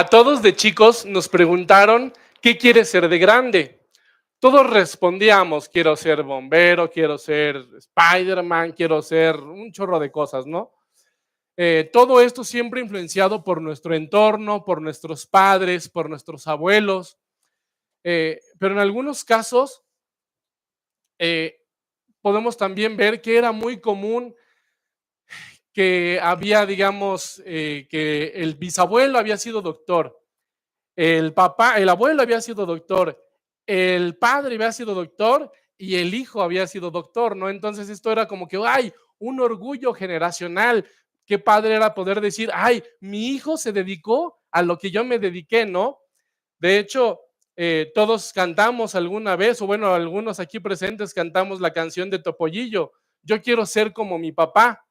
A todos de chicos nos preguntaron, ¿qué quieres ser de grande? Todos respondíamos, quiero ser bombero, quiero ser Spider-Man, quiero ser un chorro de cosas, ¿no? Todo esto siempre influenciado por nuestro entorno, por nuestros padres, por nuestros abuelos, pero en algunos casos eh, podemos también ver que era muy común que había, digamos, que el bisabuelo había sido doctor. El abuelo había sido doctor, el padre había sido doctor y el hijo había sido doctor, ¿no? Entonces esto era como que, ay, un orgullo generacional. Qué padre era poder decir, ay, mi hijo se dedicó a lo que yo me dediqué, ¿no? De hecho, todos cantamos alguna vez, o bueno, algunos aquí presentes cantamos la canción de Topollillo, yo quiero ser como mi papá.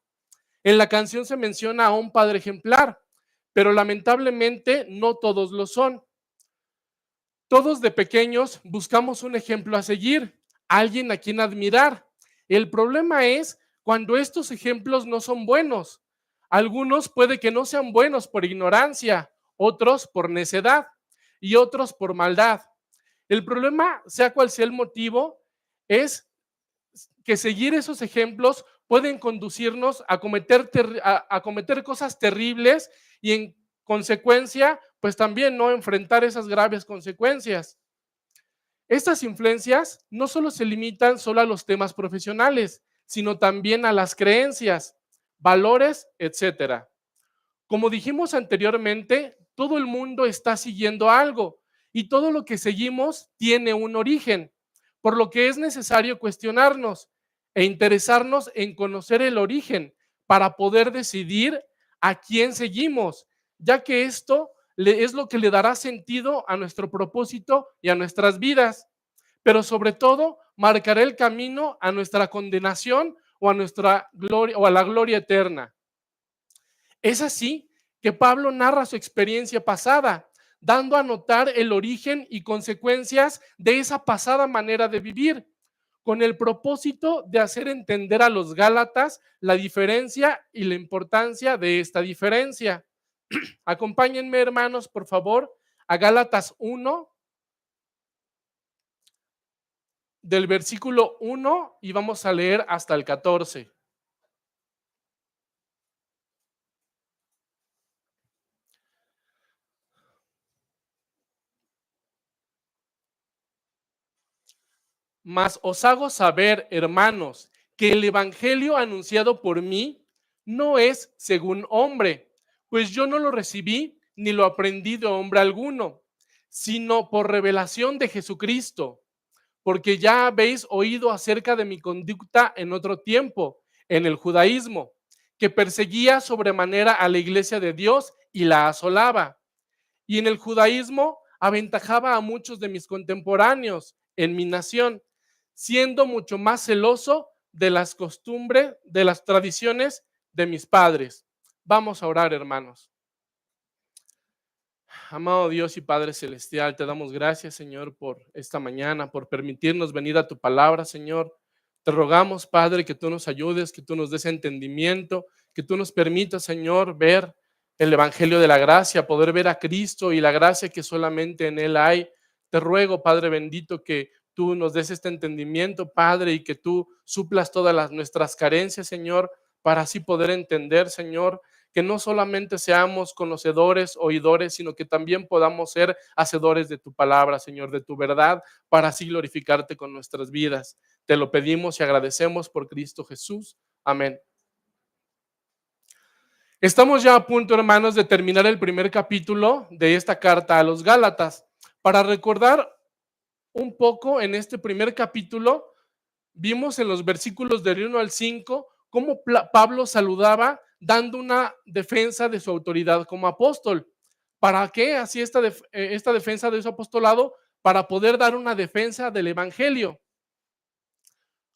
En la canción se menciona a un padre ejemplar, pero lamentablemente no todos lo son. Todos de pequeños buscamos un ejemplo a seguir, alguien a quien admirar. El problema es cuando estos ejemplos no son buenos. Algunos puede que no sean buenos por ignorancia, otros por necedad y otros por maldad. El problema, sea cual sea el motivo, es que seguir esos ejemplos pueden conducirnos a cometer cosas terribles y en consecuencia, pues también no enfrentar esas graves consecuencias. Estas influencias no solo se limitan solo a los temas profesionales, sino también a las creencias, valores, etcétera. Como dijimos anteriormente, todo el mundo está siguiendo algo y todo lo que seguimos tiene un origen, por lo que es necesario cuestionarnos e interesarnos en conocer el origen para poder decidir a quién seguimos, ya que esto es lo que le dará sentido a nuestro propósito y a nuestras vidas, pero sobre todo marcará el camino a nuestra condenación o a nuestra gloria o a la gloria eterna. Es así que Pablo narra su experiencia pasada, dando a notar el origen y consecuencias de esa pasada manera de vivir, con el propósito de hacer entender a los Gálatas la diferencia y la importancia de esta diferencia. Acompáñenme, hermanos, por favor, a Gálatas 1, del versículo 1, y vamos a leer hasta el 14. Mas os hago saber, hermanos, que el evangelio anunciado por mí no es según hombre, pues yo no lo recibí ni lo aprendí de hombre alguno, sino por revelación de Jesucristo, porque ya habéis oído acerca de mi conducta en otro tiempo, en el judaísmo, que perseguía sobremanera a la iglesia de Dios y la asolaba. Y en el judaísmo aventajaba a muchos de mis contemporáneos en mi nación, siendo mucho más celoso de las costumbres, de las tradiciones de mis padres. Vamos a orar, hermanos. Amado Dios y Padre Celestial, te damos gracias, Señor, por esta mañana, por permitirnos venir a tu palabra, Señor. Te rogamos, Padre, que tú nos ayudes, que tú nos des entendimiento, que tú nos permitas, Señor, ver el Evangelio de la gracia, poder ver a Cristo y la gracia que solamente en Él hay. Te ruego, Padre bendito, que tú nos des este entendimiento, Padre, y que tú suplas todas nuestras carencias, Señor, para así poder entender, Señor, que no solamente seamos conocedores, oidores, sino que también podamos ser hacedores de tu palabra, Señor, de tu verdad, para así glorificarte con nuestras vidas. Te lo pedimos y agradecemos por Cristo Jesús. Amén. Estamos ya a punto, hermanos, de terminar el primer capítulo de esta carta a los Gálatas. Para recordar un poco, en este primer capítulo, vimos en los versículos del 1 al 5 cómo Pablo saludaba dando una defensa de su autoridad como apóstol. ¿Para qué hacía esta defensa de su apostolado? Para poder dar una defensa del evangelio,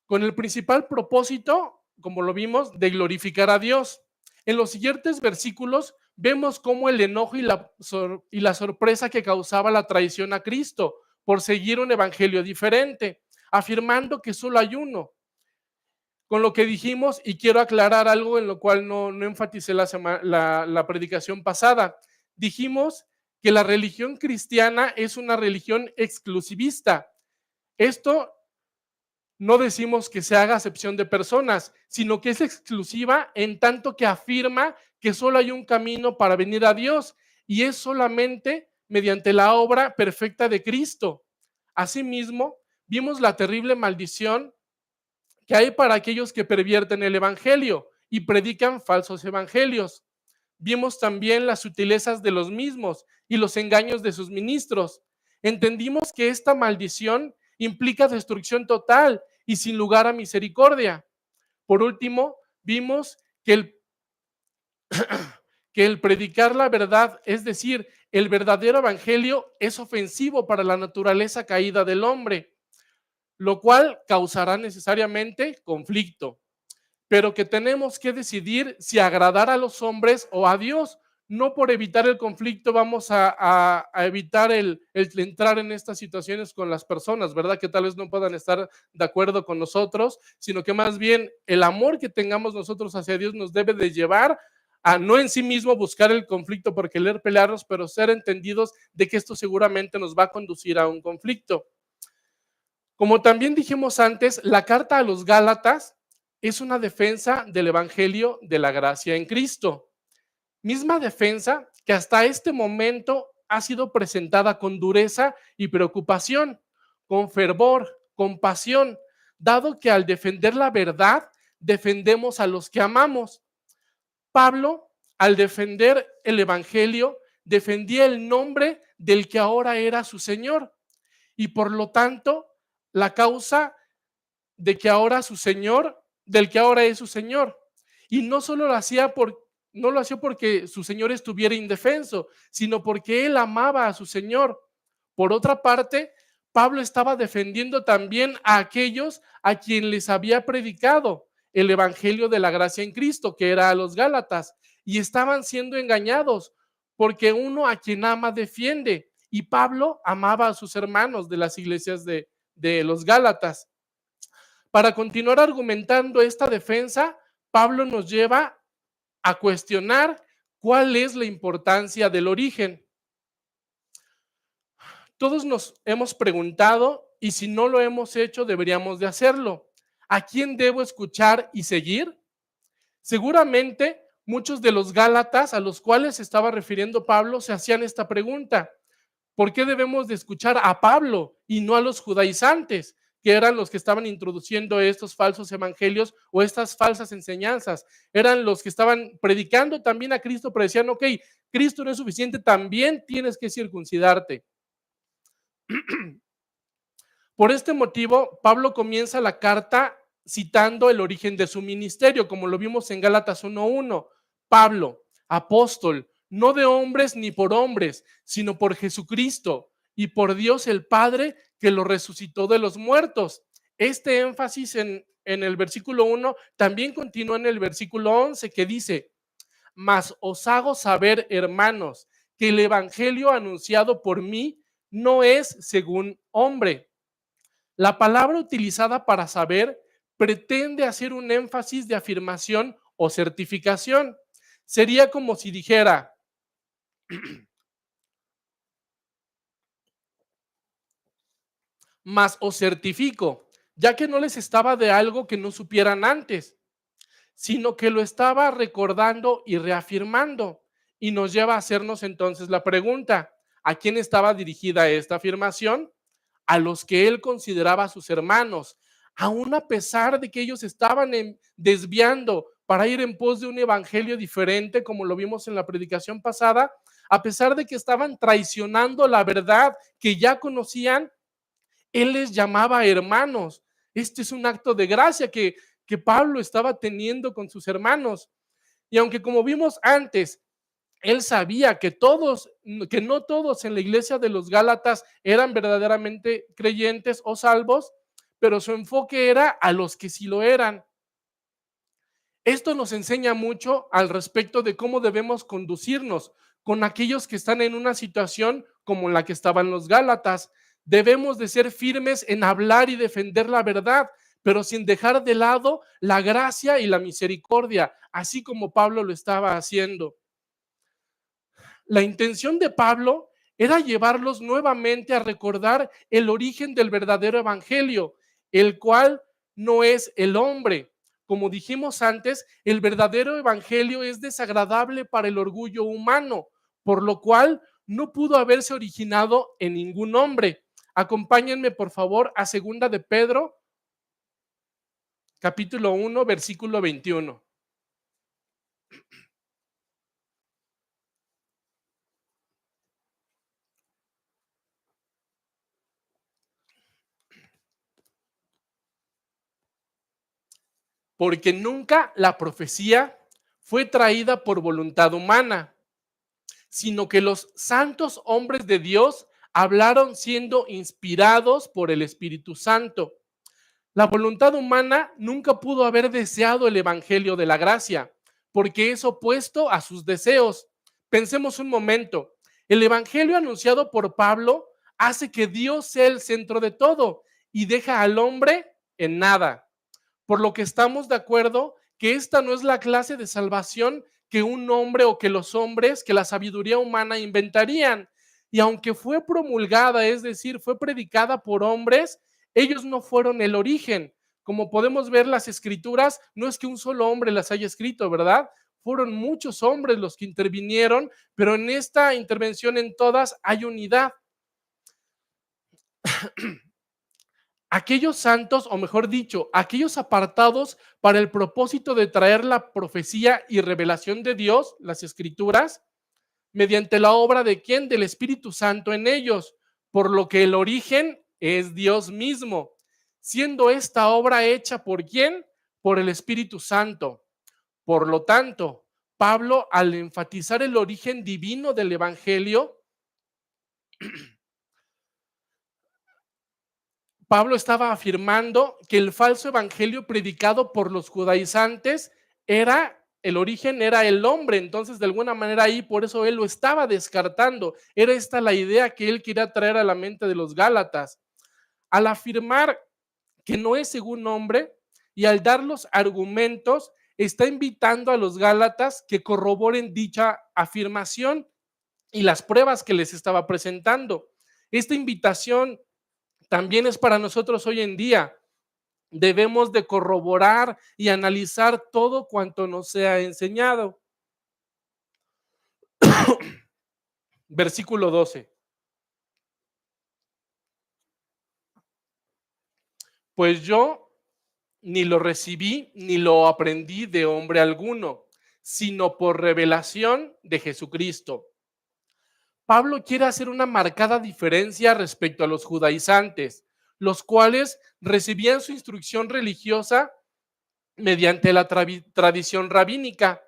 con el principal propósito, como lo vimos, de glorificar a Dios. En los siguientes versículos vemos cómo el enojo y la sorpresa que causaba la traición a Cristo por seguir un evangelio diferente, afirmando que solo hay uno. Con lo que dijimos, y quiero aclarar algo en lo cual no enfaticé la predicación pasada, dijimos que la religión cristiana es una religión exclusivista. Esto no decimos que se haga acepción de personas, sino que es exclusiva en tanto que afirma que solo hay un camino para venir a Dios y es solamente mediante la obra perfecta de Cristo. Asimismo, vimos la terrible maldición que hay para aquellos que pervierten el evangelio y predican falsos evangelios. Vimos también las sutilezas de los mismos y los engaños de sus ministros. Entendimos que esta maldición implica destrucción total y sin lugar a misericordia. Por último, vimos que el predicar la verdad, es decir, el verdadero evangelio, es ofensivo para la naturaleza caída del hombre, lo cual causará necesariamente conflicto, pero que tenemos que decidir si agradar a los hombres o a Dios. No por evitar el conflicto vamos a evitar el entrar en estas situaciones con las personas, ¿verdad? Que tal vez no puedan estar de acuerdo con nosotros, sino que más bien el amor que tengamos nosotros hacia Dios nos debe de llevar a no en sí mismo buscar el conflicto por querer pelearnos, pero ser entendidos de que esto seguramente nos va a conducir a un conflicto. Como también dijimos antes, la carta a los Gálatas es una defensa del Evangelio de la gracia en Cristo. Misma defensa que hasta este momento ha sido presentada con dureza y preocupación, con fervor, con pasión, dado que al defender la verdad, defendemos a los que amamos. Pablo, al defender el Evangelio, defendía el nombre del que ahora era su Señor y por lo tanto la causa de que ahora su Señor, del que ahora es su Señor. Y no solo lo hacía no lo hacía porque su Señor estuviera indefenso, sino porque él amaba a su Señor. Por otra parte, Pablo estaba defendiendo también a aquellos a quien les había predicado el evangelio de la gracia en Cristo, que era a los Gálatas, y estaban siendo engañados porque uno a quien ama defiende. Y Pablo amaba a sus hermanos de las iglesias de los Gálatas. Para continuar argumentando esta defensa, Pablo nos lleva a cuestionar cuál es la importancia del origen. Todos nos hemos preguntado, y si no lo hemos hecho, deberíamos de hacerlo. ¿A quién debo escuchar y seguir? Seguramente muchos de los Gálatas a los cuales se estaba refiriendo Pablo se hacían esta pregunta. ¿Por qué debemos de escuchar a Pablo y no a los judaizantes, que eran los que estaban introduciendo estos falsos evangelios o estas falsas enseñanzas? Eran los que estaban predicando también a Cristo, pero decían, ok, Cristo no es suficiente, también tienes que circuncidarte. Por este motivo, Pablo comienza la carta citando el origen de su ministerio, como lo vimos en Gálatas 1:1. Pablo, apóstol, no de hombres ni por hombres, sino por Jesucristo y por Dios el Padre que lo resucitó de los muertos. Este énfasis en el versículo 1 también continúa en el versículo 11 que dice, mas os hago saber, hermanos, que el evangelio anunciado por mí no es según hombre. La palabra utilizada para saber pretende hacer un énfasis de afirmación o certificación. Sería como si dijera, mas os certifico, ya que no les estaba de algo que no supieran antes, sino que lo estaba recordando y reafirmando. Y nos lleva a hacernos entonces la pregunta, ¿a quién estaba dirigida esta afirmación? A los que él consideraba sus hermanos, aún a pesar de que ellos estaban desviando para ir en pos de un evangelio diferente, como lo vimos en la predicación pasada, a pesar de que estaban traicionando la verdad que ya conocían, él les llamaba hermanos. Este es un acto de gracia que Pablo estaba teniendo con sus hermanos. Y aunque como vimos antes, él sabía que no todos en la iglesia de los Gálatas eran verdaderamente creyentes o salvos, pero su enfoque era a los que sí lo eran. Esto nos enseña mucho al respecto de cómo debemos conducirnos con aquellos que están en una situación como la que estaban los Gálatas. Debemos de ser firmes en hablar y defender la verdad, pero sin dejar de lado la gracia y la misericordia, así como Pablo lo estaba haciendo. La intención de Pablo era llevarlos nuevamente a recordar el origen del verdadero evangelio, el cual no es el hombre. Como dijimos antes, el verdadero evangelio es desagradable para el orgullo humano, por lo cual no pudo haberse originado en ningún hombre. Acompáñenme por favor a segunda de Pedro, capítulo 1, versículo 21. Porque nunca la profecía fue traída por voluntad humana, sino que los santos hombres de Dios hablaron siendo inspirados por el Espíritu Santo. La voluntad humana nunca pudo haber deseado el evangelio de la gracia, porque es opuesto a sus deseos. Pensemos un momento, el evangelio anunciado por Pablo hace que Dios sea el centro de todo y deja al hombre en nada. Por lo que estamos de acuerdo que esta no es la clase de salvación que un hombre o que los hombres, que la sabiduría humana inventarían. Y aunque fue promulgada, es decir, fue predicada por hombres, ellos no fueron el origen. Como podemos ver las escrituras, no es que un solo hombre las haya escrito, ¿verdad? Fueron muchos hombres los que intervinieron, pero en esta intervención en todas hay unidad. Aquellos santos, o mejor dicho, aquellos apartados para el propósito de traer la profecía y revelación de Dios, las escrituras, mediante la obra de quién? Del Espíritu Santo en ellos, por lo que el origen es Dios mismo, siendo esta obra hecha por quién? Por el Espíritu Santo. Por lo tanto, Pablo, al enfatizar el origen divino del Evangelio, Pablo estaba afirmando que el falso evangelio predicado por los judaizantes era, el origen era el hombre, entonces de alguna manera ahí por eso él lo estaba descartando. Era esta la idea que él quería traer a la mente de los Gálatas. Al afirmar que no es según hombre y al dar los argumentos, está invitando a los Gálatas que corroboren dicha afirmación y las pruebas que les estaba presentando. Esta invitación también es para nosotros hoy en día. Debemos de corroborar y analizar todo cuanto nos sea enseñado. Versículo 12. Pues yo ni lo recibí ni lo aprendí de hombre alguno, sino por revelación de Jesucristo. Pablo quiere hacer una marcada diferencia respecto a los judaizantes, los cuales recibían su instrucción religiosa mediante la tradición rabínica.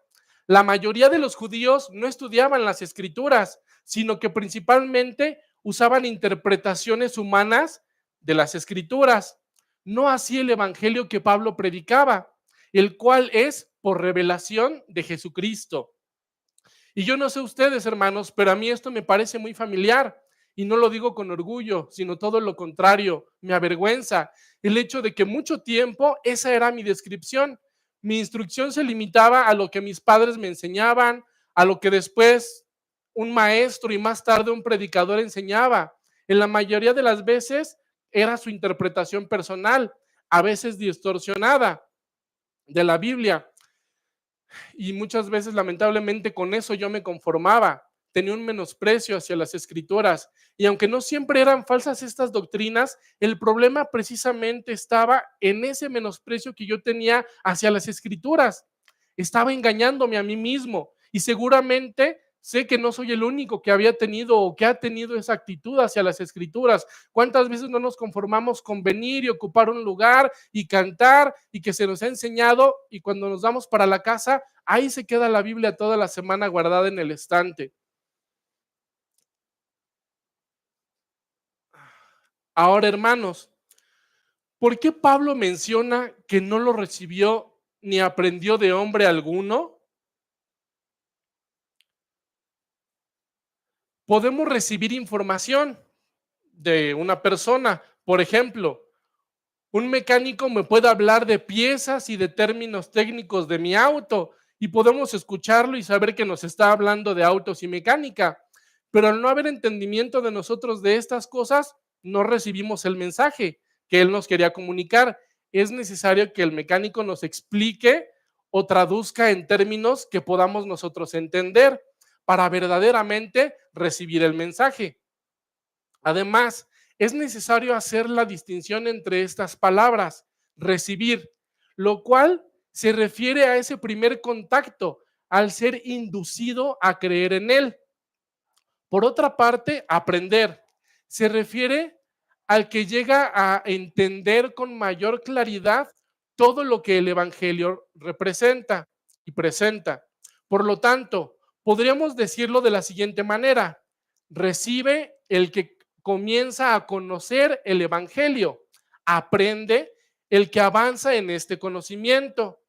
La mayoría de los judíos no estudiaban las escrituras, sino que principalmente usaban interpretaciones humanas de las escrituras. No así el evangelio que Pablo predicaba, el cual es por revelación de Jesucristo. Y yo no sé ustedes, hermanos, pero a mí esto me parece muy familiar. Y no lo digo con orgullo, sino todo lo contrario, me avergüenza el hecho de que mucho tiempo esa era mi descripción. Mi instrucción se limitaba a lo que mis padres me enseñaban, a lo que después un maestro y más tarde un predicador enseñaba. En la mayoría de las veces era su interpretación personal, a veces distorsionada de la Biblia. Y muchas veces, lamentablemente, con eso yo me conformaba. Tenía un menosprecio hacia las escrituras. Y aunque no siempre eran falsas estas doctrinas, el problema precisamente estaba en ese menosprecio que yo tenía hacia las escrituras. Estaba engañándome a mí mismo. Y seguramente sé que no soy el único que había tenido o que ha tenido esa actitud hacia las escrituras. ¿Cuántas veces no nos conformamos con venir y ocupar un lugar y cantar y que se nos ha enseñado y cuando nos vamos para la casa, ahí se queda la Biblia toda la semana guardada en el estante? Ahora, hermanos, ¿por qué Pablo menciona que no lo recibió ni aprendió de hombre alguno? Podemos recibir información de una persona, por ejemplo, un mecánico me puede hablar de piezas y de términos técnicos de mi auto y podemos escucharlo y saber que nos está hablando de autos y mecánica. Pero al no haber entendimiento de nosotros de estas cosas, no recibimos el mensaje que él nos quería comunicar. Es necesario que el mecánico nos explique o traduzca en términos que podamos nosotros entender para verdaderamente recibir el mensaje. Además, es necesario hacer la distinción entre estas palabras, recibir, lo cual se refiere a ese primer contacto, al ser inducido a creer en él. Por otra parte, aprender se refiere al que llega a entender con mayor claridad todo lo que el Evangelio representa y presenta. Por lo tanto, podríamos decirlo de la siguiente manera: recibe el que comienza a conocer el Evangelio, aprende el que avanza en este conocimiento.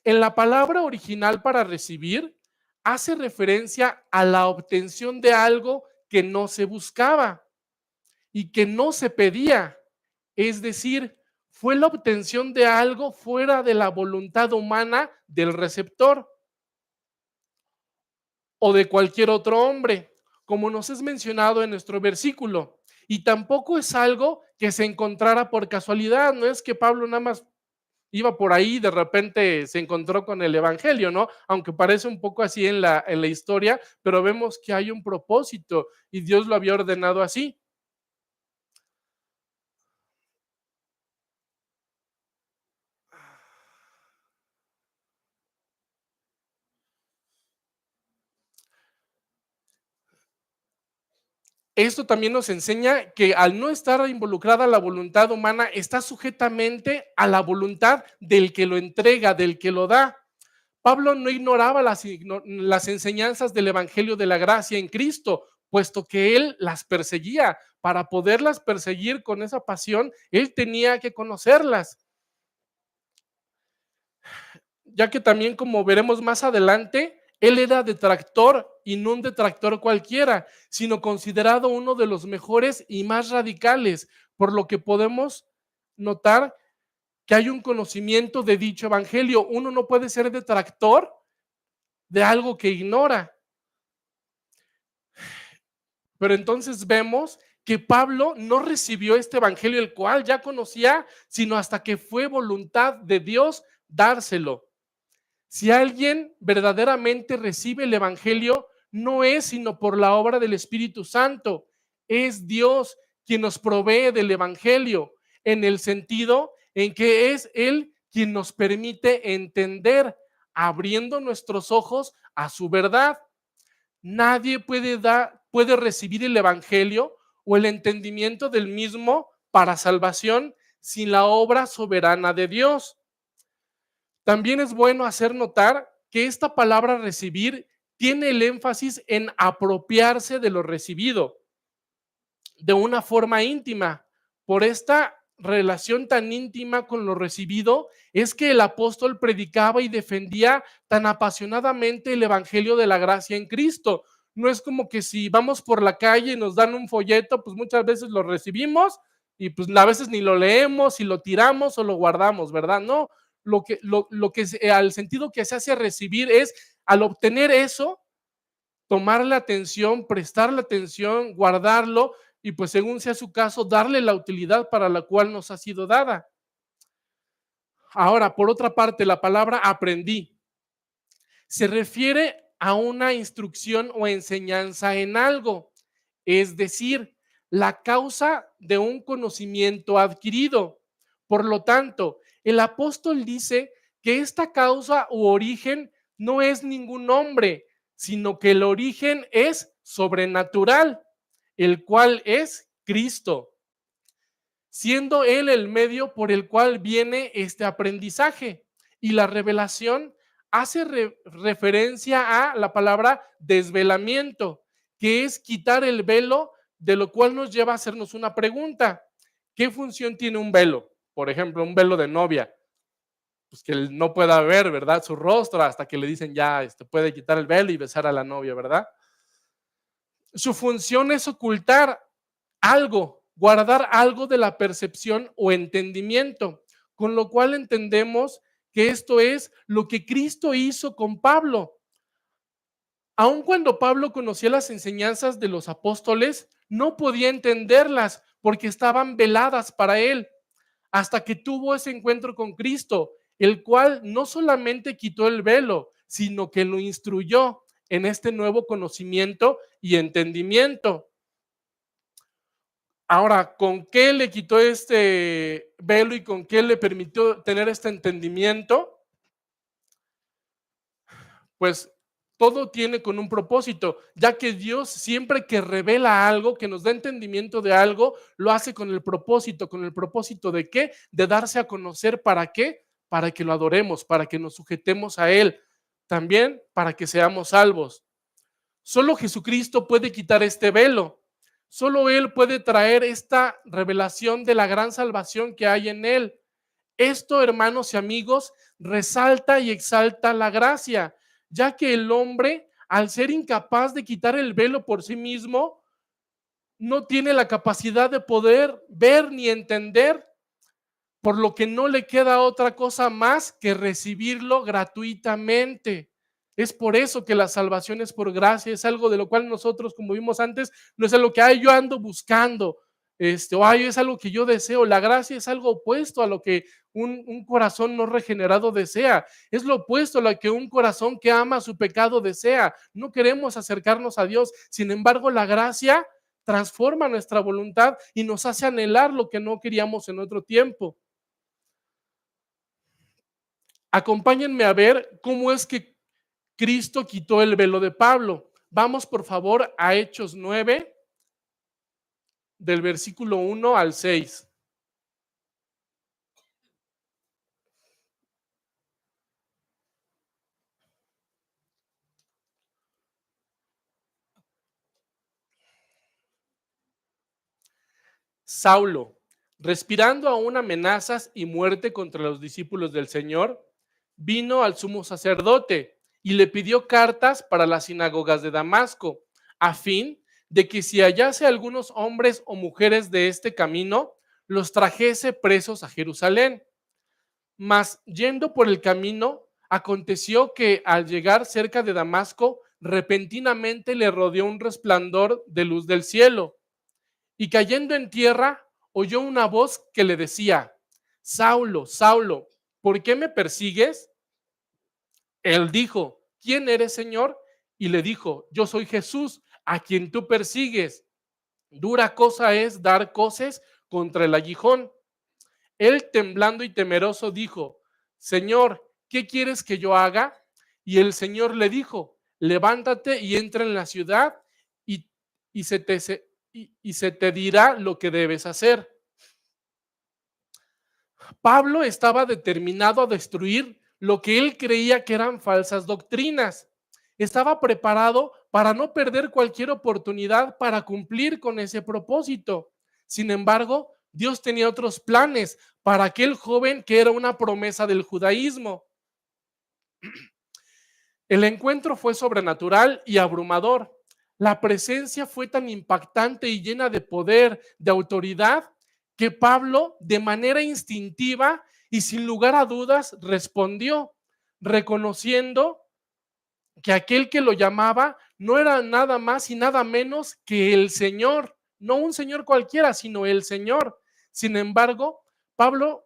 En la palabra original para recibir hace referencia a la obtención de algo que no se buscaba y que no se pedía. Es decir, fue la obtención de algo fuera de la voluntad humana del receptor o de cualquier otro hombre, como nos es mencionado en nuestro versículo. Y tampoco es algo que se encontrara por casualidad, no es que Pablo nada más iba por ahí y de repente se encontró con el Evangelio, ¿no? Aunque parece un poco así en la historia, pero vemos que hay un propósito y Dios lo había ordenado así. Esto también nos enseña que al no estar involucrada la voluntad humana, está sujetamente a la voluntad del que lo entrega, del que lo da. Pablo no ignoraba las enseñanzas del Evangelio de la gracia en Cristo, puesto que él las perseguía. Para poderlas perseguir con esa pasión, él tenía que conocerlas, ya que también, como veremos más adelante, él era detractor y no un detractor cualquiera, sino considerado uno de los mejores y más radicales, por lo que podemos notar que hay un conocimiento de dicho evangelio. Uno no puede ser detractor de algo que ignora. Pero entonces vemos que Pablo no recibió este evangelio, el cual ya conocía, sino hasta que fue voluntad de Dios dárselo. Si alguien verdaderamente recibe el Evangelio, no es sino por la obra del Espíritu Santo. Es Dios quien nos provee del Evangelio, en el sentido en que es Él quien nos permite entender, abriendo nuestros ojos a su verdad. Nadie puede recibir el Evangelio o el entendimiento del mismo para salvación sin la obra soberana de Dios. También es bueno hacer notar que esta palabra recibir tiene el énfasis en apropiarse de lo recibido de una forma íntima. Por esta relación tan íntima con lo recibido es que el apóstol predicaba y defendía tan apasionadamente el evangelio de la gracia en Cristo. No es como que si vamos por la calle y nos dan un folleto, pues muchas veces lo recibimos y pues a veces ni lo leemos y lo tiramos o lo guardamos, ¿verdad? No, lo que al sentido que se hace recibir es al obtener eso, tomarle atención, prestarle atención, guardarlo y pues según sea su caso, darle la utilidad para la cual nos ha sido dada. Ahora, por otra parte, la palabra aprendí se refiere a una instrucción o enseñanza en algo, es decir, la causa de un conocimiento adquirido. Por lo tanto, el apóstol dice que esta causa u origen no es ningún hombre, sino que el origen es sobrenatural, el cual es Cristo, siendo Él el medio por el cual viene este aprendizaje. Y la revelación hace referencia a la palabra desvelamiento, que es quitar el velo, de lo cual nos lleva a hacernos una pregunta. ¿Qué función tiene un velo? Por ejemplo, un velo de novia. Pues que él no pueda ver, ¿verdad? Su rostro hasta que le dicen ya, puede quitar el velo y besar a la novia, ¿verdad? Su función es ocultar algo, guardar algo de la percepción o entendimiento, con lo cual entendemos que esto es lo que Cristo hizo con Pablo. Aun cuando Pablo conocía las enseñanzas de los apóstoles, no podía entenderlas porque estaban veladas para él, hasta que tuvo ese encuentro con Cristo, el cual no solamente quitó el velo, sino que lo instruyó en este nuevo conocimiento y entendimiento. Ahora, ¿con qué le quitó este velo y con qué le permitió tener este entendimiento? Pues todo tiene con un propósito, ya que Dios siempre que revela algo, que nos da entendimiento de algo, lo hace con el propósito de qué, de darse a conocer. ¿Para qué? Para que lo adoremos, para que nos sujetemos a Él, también para que seamos salvos. Solo Jesucristo puede quitar este velo, solo Él puede traer esta revelación de la gran salvación que hay en Él. Esto, hermanos y amigos, resalta y exalta la gracia, ya que el hombre, al ser incapaz de quitar el velo por sí mismo, no tiene la capacidad de poder ver ni entender, por lo que no le queda otra cosa más que recibirlo gratuitamente. Es por eso que la salvación es por gracia, es algo de lo cual nosotros, como vimos antes, no es algo que yo ando buscando, o es algo que yo deseo. La gracia es algo opuesto a lo que un corazón no regenerado desea. Es lo opuesto a lo que un corazón que ama su pecado desea. No queremos acercarnos a Dios. Sin embargo, la gracia transforma nuestra voluntad y nos hace anhelar lo que no queríamos en otro tiempo. Acompáñenme a ver cómo es que Cristo quitó el velo de Pablo. Vamos por favor a Hechos 9, del versículo 1 al 6. Saulo, respirando aún amenazas y muerte contra los discípulos del Señor, vino al sumo sacerdote y le pidió cartas para las sinagogas de Damasco, a fin de que si hallase algunos hombres o mujeres de este camino, los trajese presos a Jerusalén. Mas yendo por el camino, aconteció que al llegar cerca de Damasco, repentinamente le rodeó un resplandor de luz del cielo, y cayendo en tierra, oyó una voz que le decía: Saulo, Saulo, ¿por qué me persigues? Él dijo: ¿quién eres, Señor? Y le dijo: yo soy Jesús, a quien tú persigues. Dura cosa es dar coces contra el aguijón. Él, temblando y temeroso, dijo: Señor, ¿qué quieres que yo haga? Y el Señor le dijo: levántate y entra en la ciudad, y, y se te dirá lo que debes hacer. Pablo estaba determinado a destruir lo que él creía que eran falsas doctrinas. Estaba preparado para no perder cualquier oportunidad para cumplir con ese propósito. Sin embargo, Dios tenía otros planes para aquel joven que era una promesa del judaísmo. El encuentro fue sobrenatural y abrumador. La presencia fue tan impactante y llena de poder, de autoridad, que Pablo, de manera instintiva y sin lugar a dudas, respondió, reconociendo que aquel que lo llamaba no era nada más y nada menos que el Señor, no un Señor cualquiera, sino el Señor. Sin embargo, Pablo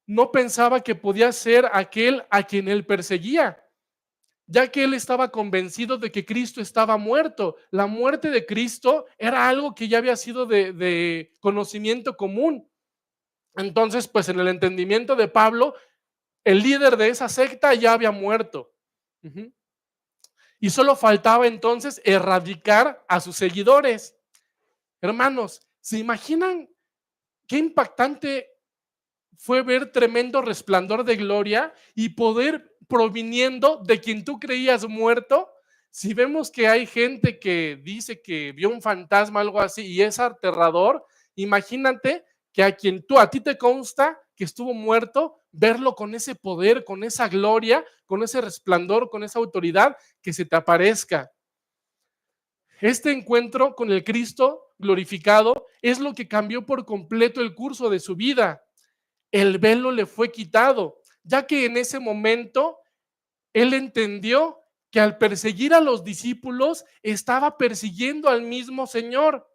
no pensaba que podía ser aquel a quien él perseguía, ya que él estaba convencido de que Cristo estaba muerto. La muerte de Cristo era algo que ya había sido de conocimiento común. Entonces, pues en el entendimiento de Pablo, el líder de esa secta ya había muerto. Uh-huh. Y solo faltaba entonces erradicar a sus seguidores. Hermanos, ¿se imaginan qué impactante fue ver tremendo resplandor de gloria y poder proviniendo de quien tú creías muerto? Si vemos que hay gente que dice que vio un fantasma, algo así, y es aterrador, imagínate que a ti te consta que estuvo muerto, verlo con ese poder, con esa gloria, con ese resplandor, con esa autoridad, que se te aparezca. Este encuentro con el Cristo glorificado es lo que cambió por completo el curso de su vida. El velo le fue quitado, ya que en ese momento Él entendió que al perseguir a los discípulos estaba persiguiendo al mismo Señor.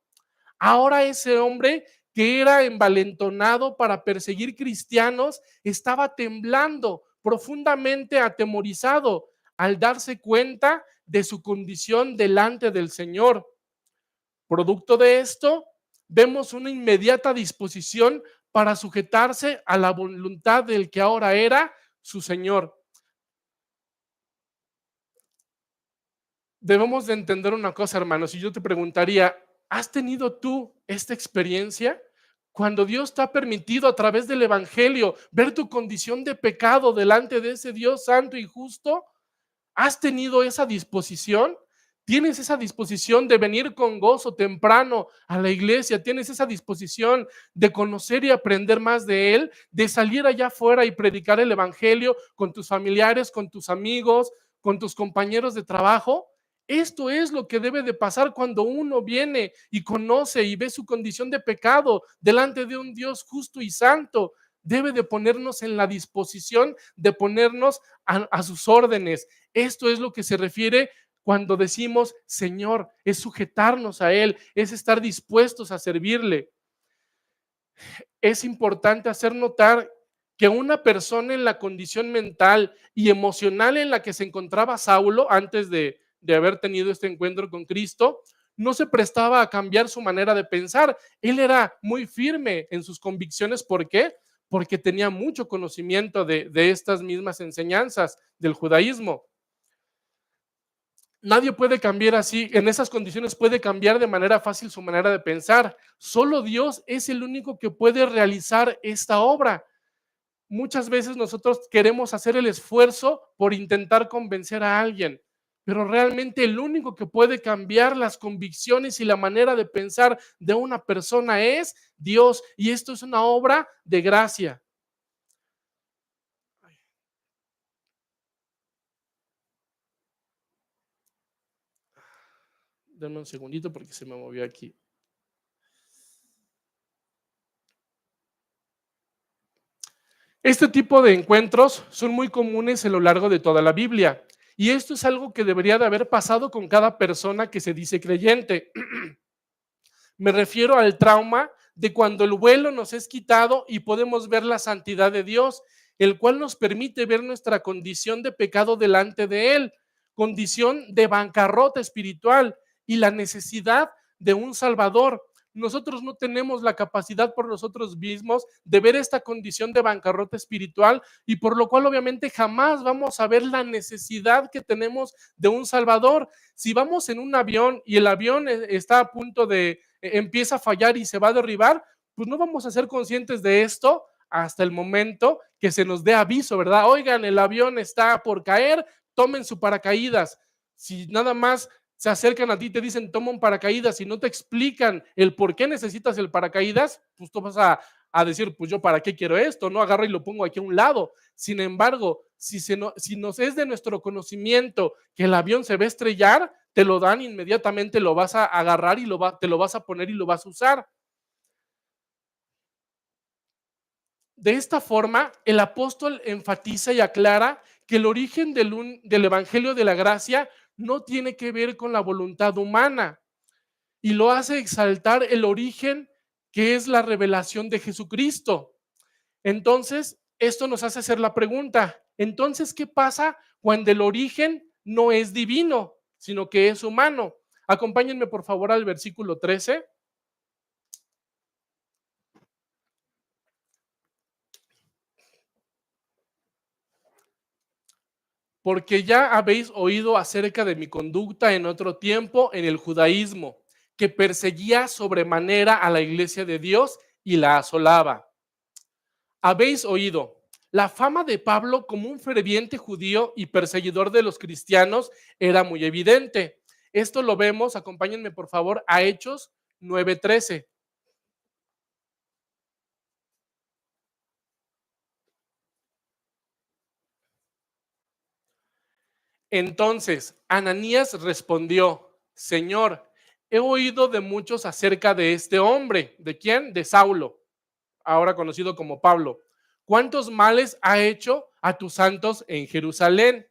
Ahora ese hombre que era envalentonado para perseguir cristianos estaba temblando, profundamente atemorizado al darse cuenta de su condición delante del Señor. Producto de esto, vemos una inmediata disposición para sujetarse a la voluntad del que ahora era su Señor. Debemos de entender una cosa, hermanos, y yo te preguntaría, ¿has tenido tú esta experiencia? Cuando Dios te ha permitido a través del Evangelio ver tu condición de pecado delante de ese Dios santo y justo, ¿has tenido esa disposición? ¿Tienes esa disposición de venir con gozo temprano a la iglesia? ¿Tienes esa disposición de conocer y aprender más de Él? ¿De salir allá afuera y predicar el Evangelio con tus familiares, con tus amigos, con tus compañeros de trabajo? Esto es lo que debe de pasar cuando uno viene y conoce y ve su condición de pecado delante de un Dios justo y santo. Debe de ponernos en la disposición de ponernos a sus órdenes. Esto es lo que se refiere cuando decimos Señor, es sujetarnos a Él, es estar dispuestos a servirle. Es importante hacer notar que una persona en la condición mental y emocional en la que se encontraba Saulo antes de haber tenido este encuentro con Cristo, no se prestaba a cambiar su manera de pensar. Él era muy firme en sus convicciones. ¿Por qué? Porque tenía mucho conocimiento de estas mismas enseñanzas del judaísmo. Nadie puede cambiar así, en esas condiciones puede cambiar de manera fácil su manera de pensar. Solo Dios es el único que puede realizar esta obra. Muchas veces nosotros queremos hacer el esfuerzo por intentar convencer a alguien, pero realmente el único que puede cambiar las convicciones y la manera de pensar de una persona es Dios, y esto es una obra de gracia. Denme un segundito porque se me movió aquí. Este tipo de encuentros son muy comunes a lo largo de toda la Biblia, y esto es algo que debería de haber pasado con cada persona que se dice creyente. Me refiero al trauma de cuando el vuelo nos es quitado y podemos ver la santidad de Dios, el cual nos permite ver nuestra condición de pecado delante de Él, condición de bancarrota espiritual y la necesidad de un Salvador. Nosotros no tenemos la capacidad por nosotros mismos de ver esta condición de bancarrota espiritual, y por lo cual obviamente jamás vamos a ver la necesidad que tenemos de un Salvador. Si vamos en un avión y el avión está a punto de empieza a fallar y se va a derribar, pues no vamos a ser conscientes de esto hasta el momento que se nos dé aviso, ¿verdad? Oigan, el avión está por caer, tomen su paracaídas. Si nada más se acercan a ti y te dicen toma un paracaídas y no te explican el por qué necesitas el paracaídas, pues tú vas a decir, pues yo para qué quiero esto, no agarro y lo pongo aquí a un lado. Sin embargo, si nos es de nuestro conocimiento que el avión se va a estrellar, te lo dan inmediatamente, lo vas a agarrar y te lo vas a poner y lo vas a usar. De esta forma, el apóstol enfatiza y aclara que el origen del Evangelio de la Gracia no tiene que ver con la voluntad humana, y lo hace exaltar el origen que es la revelación de Jesucristo. Entonces, esto nos hace hacer la pregunta, entonces, ¿qué pasa cuando el origen no es divino, sino que es humano? Acompáñenme por favor al versículo 13. Porque ya habéis oído acerca de mi conducta en otro tiempo en el judaísmo, que perseguía sobremanera a la iglesia de Dios y la asolaba. Habéis oído. La fama de Pablo como un ferviente judío y perseguidor de los cristianos era muy evidente. Esto lo vemos, acompáñenme por favor, a Hechos 9:13. Entonces, Ananías respondió, Señor, he oído de muchos acerca de este hombre. ¿De quién? De Saulo, ahora conocido como Pablo. ¿Cuántos males ha hecho a tus santos en Jerusalén?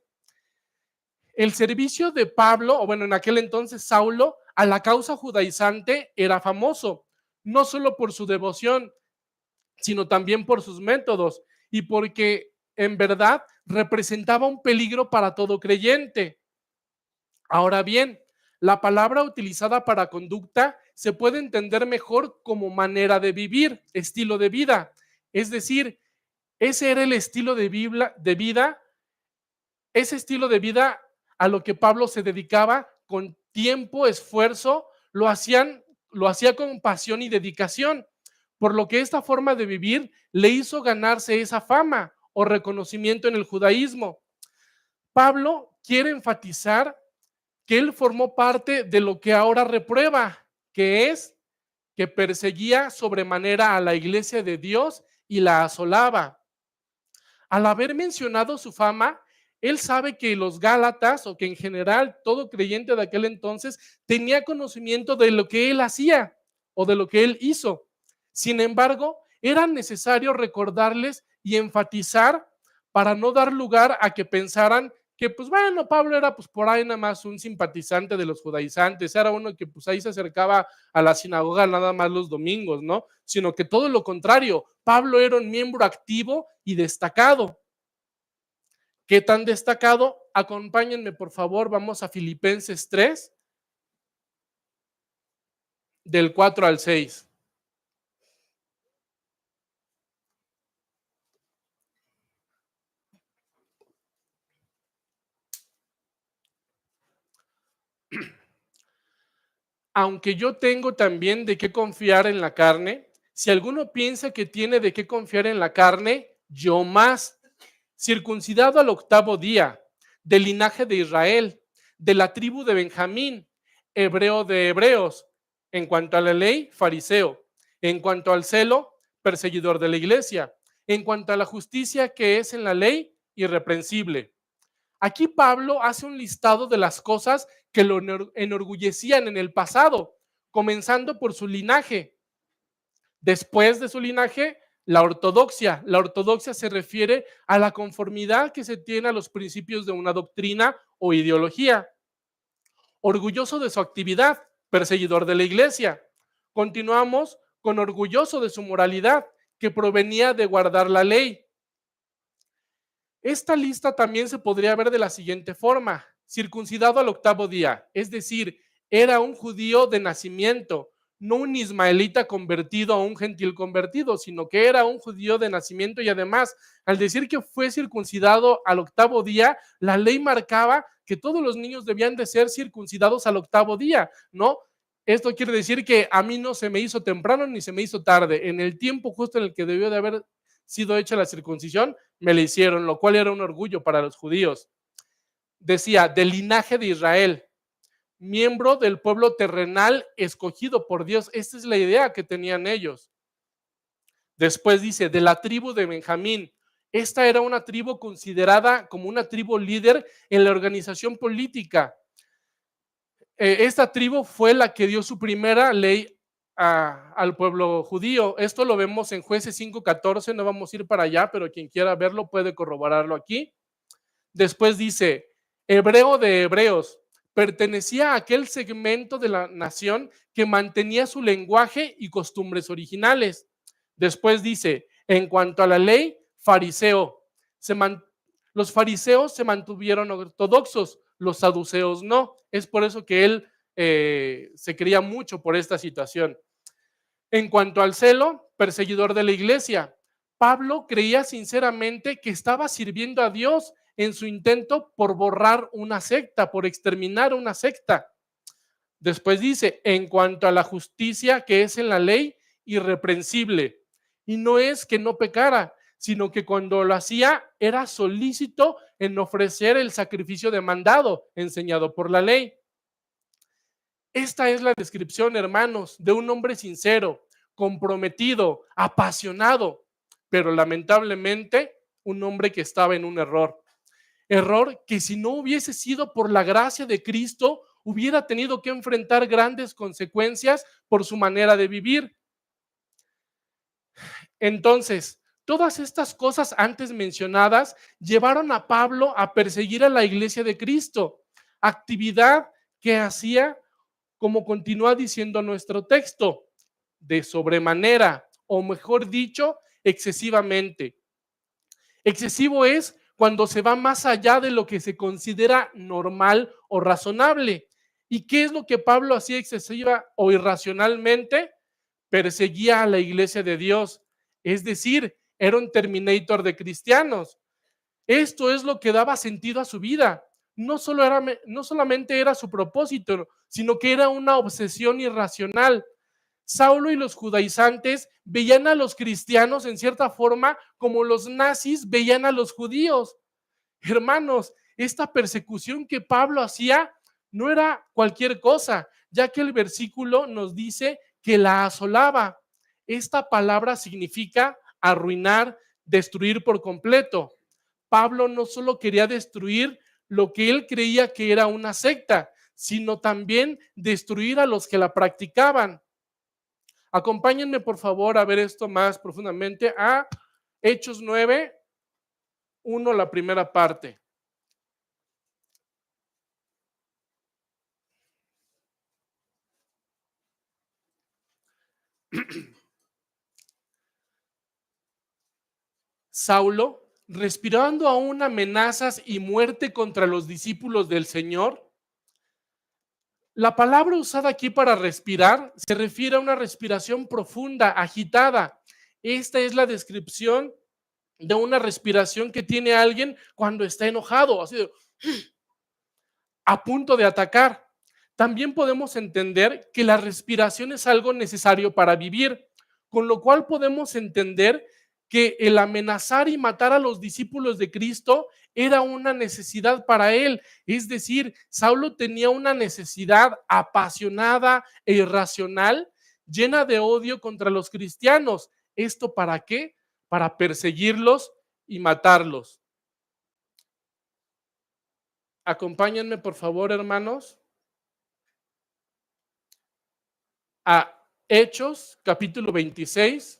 El servicio de Pablo, o bueno, en aquel entonces Saulo, a la causa judaizante era famoso, no solo por su devoción, sino también por sus métodos y porque en verdad representaba un peligro para todo creyente. Ahora bien, la palabra utilizada para conducta se puede entender mejor como manera de vivir, estilo de vida. Es decir, ese era el estilo de vida, ese estilo de vida a lo que Pablo se dedicaba con tiempo, esfuerzo, lo hacía con pasión y dedicación, por lo que esta forma de vivir le hizo ganarse esa fama o reconocimiento en el judaísmo. Pablo quiere enfatizar que él formó parte de lo que ahora reprueba, que es que perseguía sobremanera a la iglesia de Dios y la asolaba. Al haber mencionado su fama, él sabe que los Gálatas, o que en general todo creyente de aquel entonces, tenía conocimiento de lo que él hacía o de lo que él hizo. Sin embargo, era necesario recordarles y enfatizar para no dar lugar a que pensaran que, pues bueno, Pablo era pues por ahí nada más un simpatizante de los judaizantes, era uno que pues ahí se acercaba a la sinagoga nada más los domingos, ¿no? Sino que todo lo contrario, Pablo era un miembro activo y destacado. ¿Qué tan destacado? Acompáñenme, por favor, vamos a Filipenses 3, del 4 al 6. Aunque yo tengo también de qué confiar en la carne, si alguno piensa que tiene de qué confiar en la carne, yo más, circuncidado al octavo día, del linaje de Israel, de la tribu de Benjamín, hebreo de hebreos, en cuanto a la ley, fariseo, en cuanto al celo, perseguidor de la iglesia, en cuanto a la justicia que es en la ley, irreprensible. Aquí Pablo hace un listado de las cosas que lo enorgullecían en el pasado, comenzando por su linaje. Después de su linaje, la ortodoxia. La ortodoxia se refiere a la conformidad que se tiene a los principios de una doctrina o ideología. Orgulloso de su actividad, perseguidor de la iglesia. Continuamos con orgulloso de su moralidad, que provenía de guardar la ley. Esta lista también se podría ver de la siguiente forma: circuncidado al octavo día, es decir, era un judío de nacimiento, no un ismaelita convertido a un gentil convertido, sino que era un judío de nacimiento y además, al decir que fue circuncidado al octavo día, la ley marcaba que todos los niños debían de ser circuncidados al octavo día, ¿no? Esto quiere decir que a mí no se me hizo temprano ni se me hizo tarde. En el tiempo justo en el que debió de haber sido hecha la circuncisión, me la hicieron, lo cual era un orgullo para los judíos. Decía, del linaje de Israel, miembro del pueblo terrenal escogido por Dios. Esta es la idea que tenían ellos. Después dice, de la tribu de Benjamín. Esta era una tribu considerada como una tribu líder en la organización política. Esta tribu fue la que dio su primera ley al pueblo judío. Esto lo vemos en Jueces 5:14, no vamos a ir para allá, pero quien quiera verlo puede corroborarlo aquí. Después dice, hebreo de hebreos, pertenecía a aquel segmento de la nación que mantenía su lenguaje y costumbres originales. Después dice, en cuanto a la ley, fariseo. Los fariseos se mantuvieron ortodoxos, los saduceos no. Es por eso que él se creía mucho por esta situación. En cuanto al celo, perseguidor de la iglesia. Pablo creía sinceramente que estaba sirviendo a Dios en su intento por borrar una secta, por exterminar una secta. Después dice, en cuanto a la justicia que es en la ley, irreprensible. Y no es que no pecara, sino que cuando lo hacía era solícito en ofrecer el sacrificio demandado, enseñado por la ley. Esta es la descripción, hermanos, de un hombre sincero, comprometido, apasionado, pero lamentablemente un hombre que estaba en un error. Error que si no hubiese sido por la gracia de Cristo, hubiera tenido que enfrentar grandes consecuencias por su manera de vivir. Entonces, todas estas cosas antes mencionadas llevaron a Pablo a perseguir a la iglesia de Cristo. actividad que hacía, como continúa diciendo nuestro texto, de sobremanera, o mejor dicho, excesivamente. Excesivo es cuando se va más allá de lo que se considera normal o razonable. ¿Y qué es lo que Pablo hacía excesiva o irracionalmente? Perseguía a la iglesia de Dios, es decir, era un terminator de cristianos. Esto es lo que daba sentido a su vida. No solamente era su propósito, sino que era una obsesión irracional. Saulo y los judaizantes veían a los cristianos en cierta forma como los nazis veían a los judíos. Hermanos, esta persecución que Pablo hacía no era cualquier cosa, ya que el versículo nos dice que la asolaba. Esta palabra significa arruinar, destruir por completo. Pablo no solo quería destruir lo que él creía que era una secta, sino también destruir a los que la practicaban. Acompáñenme por favor a ver esto más profundamente a Hechos 9:1, la primera parte. Saulo, respirando aún amenazas y muerte contra los discípulos del Señor. La palabra usada aquí para respirar se refiere a una respiración profunda, agitada. Esta es la descripción de una respiración que tiene alguien cuando está enojado, así de, a punto de atacar. También podemos entender que la respiración es algo necesario para vivir, con lo cual podemos entender que el amenazar y matar a los discípulos de Cristo era una necesidad para él. Es decir, Saulo tenía una necesidad apasionada e irracional, llena de odio contra los cristianos. ¿Esto para qué? Para perseguirlos y matarlos. Acompáñenme, por favor, hermanos, a Hechos, capítulo 26,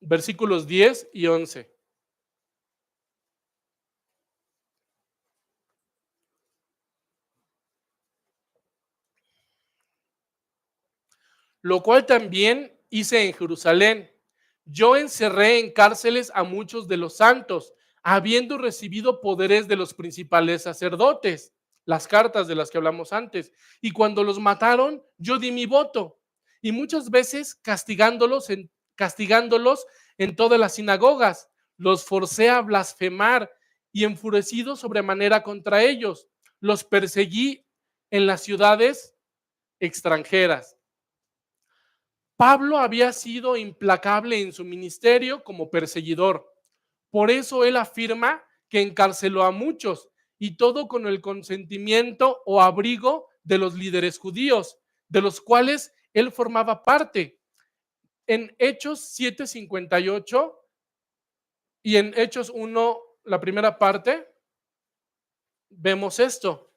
versículos 10 y 11. Lo cual también hice en Jerusalén. Yo encerré en cárceles a muchos de los santos, habiendo recibido poderes de los principales sacerdotes, las cartas de las que hablamos antes. Y cuando los mataron, yo di mi voto. Y muchas veces castigándolos en todas las sinagogas, los forcé a blasfemar y enfurecido sobremanera contra ellos, los perseguí en las ciudades extranjeras. Pablo había sido implacable en su ministerio como perseguidor. Por eso él afirma que encarceló a muchos, y todo con el consentimiento o abrigo de los líderes judíos, de los cuales él formaba parte. En Hechos 7:58 y en Hechos 1, la primera parte, vemos esto.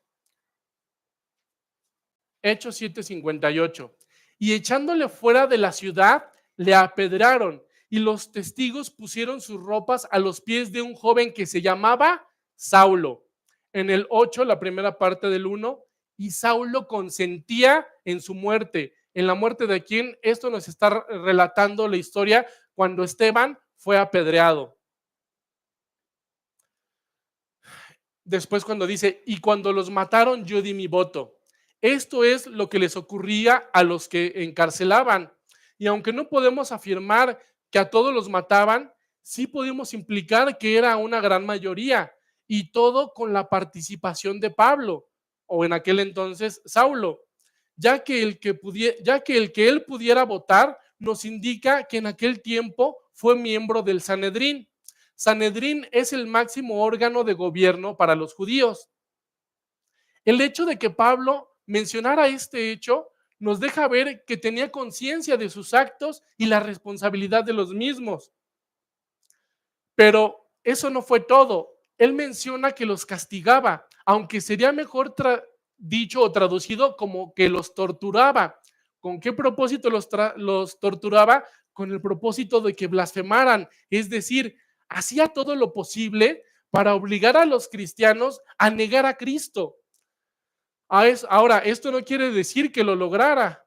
Hechos 7:58. Y echándole fuera de la ciudad, le apedraron, y los testigos pusieron sus ropas a los pies de un joven que se llamaba Saulo. En el 8, la primera parte del 1, y Saulo consentía en su muerte. ¿En la muerte de quién? Esto nos está relatando la historia cuando Esteban fue apedreado. Después cuando dice, y cuando los mataron, yo di mi voto. Esto es lo que les ocurría a los que encarcelaban. Y aunque no podemos afirmar que a todos los mataban, sí podemos implicar que era una gran mayoría, y todo con la participación de Pablo, o en aquel entonces Saulo, ya que el que él pudiera votar nos indica que en aquel tiempo fue miembro del Sanedrín. Sanedrín es el máximo órgano de gobierno para los judíos. El hecho de que Pablo mencionara este hecho nos deja ver que tenía conciencia de sus actos y la responsabilidad de los mismos. Pero eso no fue todo. Él menciona que los castigaba, aunque sería mejor dicho o traducido como que los torturaba. ¿Con qué propósito los torturaba? Con el propósito de que blasfemaran, es decir, hacía todo lo posible para obligar a los cristianos a negar a Cristo. Ahora, esto no quiere decir que lograra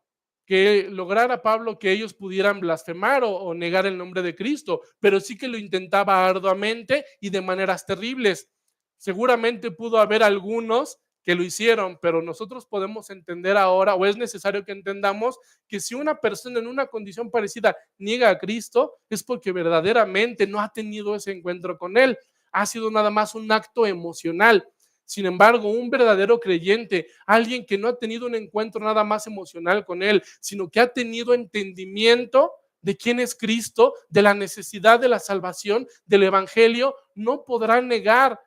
Pablo que ellos pudieran blasfemar o negar el nombre de Cristo, pero sí que lo intentaba arduamente y de maneras terribles. Seguramente pudo haber algunos que lo hicieron, pero nosotros podemos entender ahora, o es necesario que entendamos, que si una persona en una condición parecida niega a Cristo, es porque verdaderamente no ha tenido ese encuentro con Él. Ha sido nada más un acto emocional. Sin embargo, un verdadero creyente, alguien que no ha tenido un encuentro nada más emocional con Él, sino que ha tenido entendimiento de quién es Cristo, de la necesidad de la salvación, del Evangelio, no podrá negar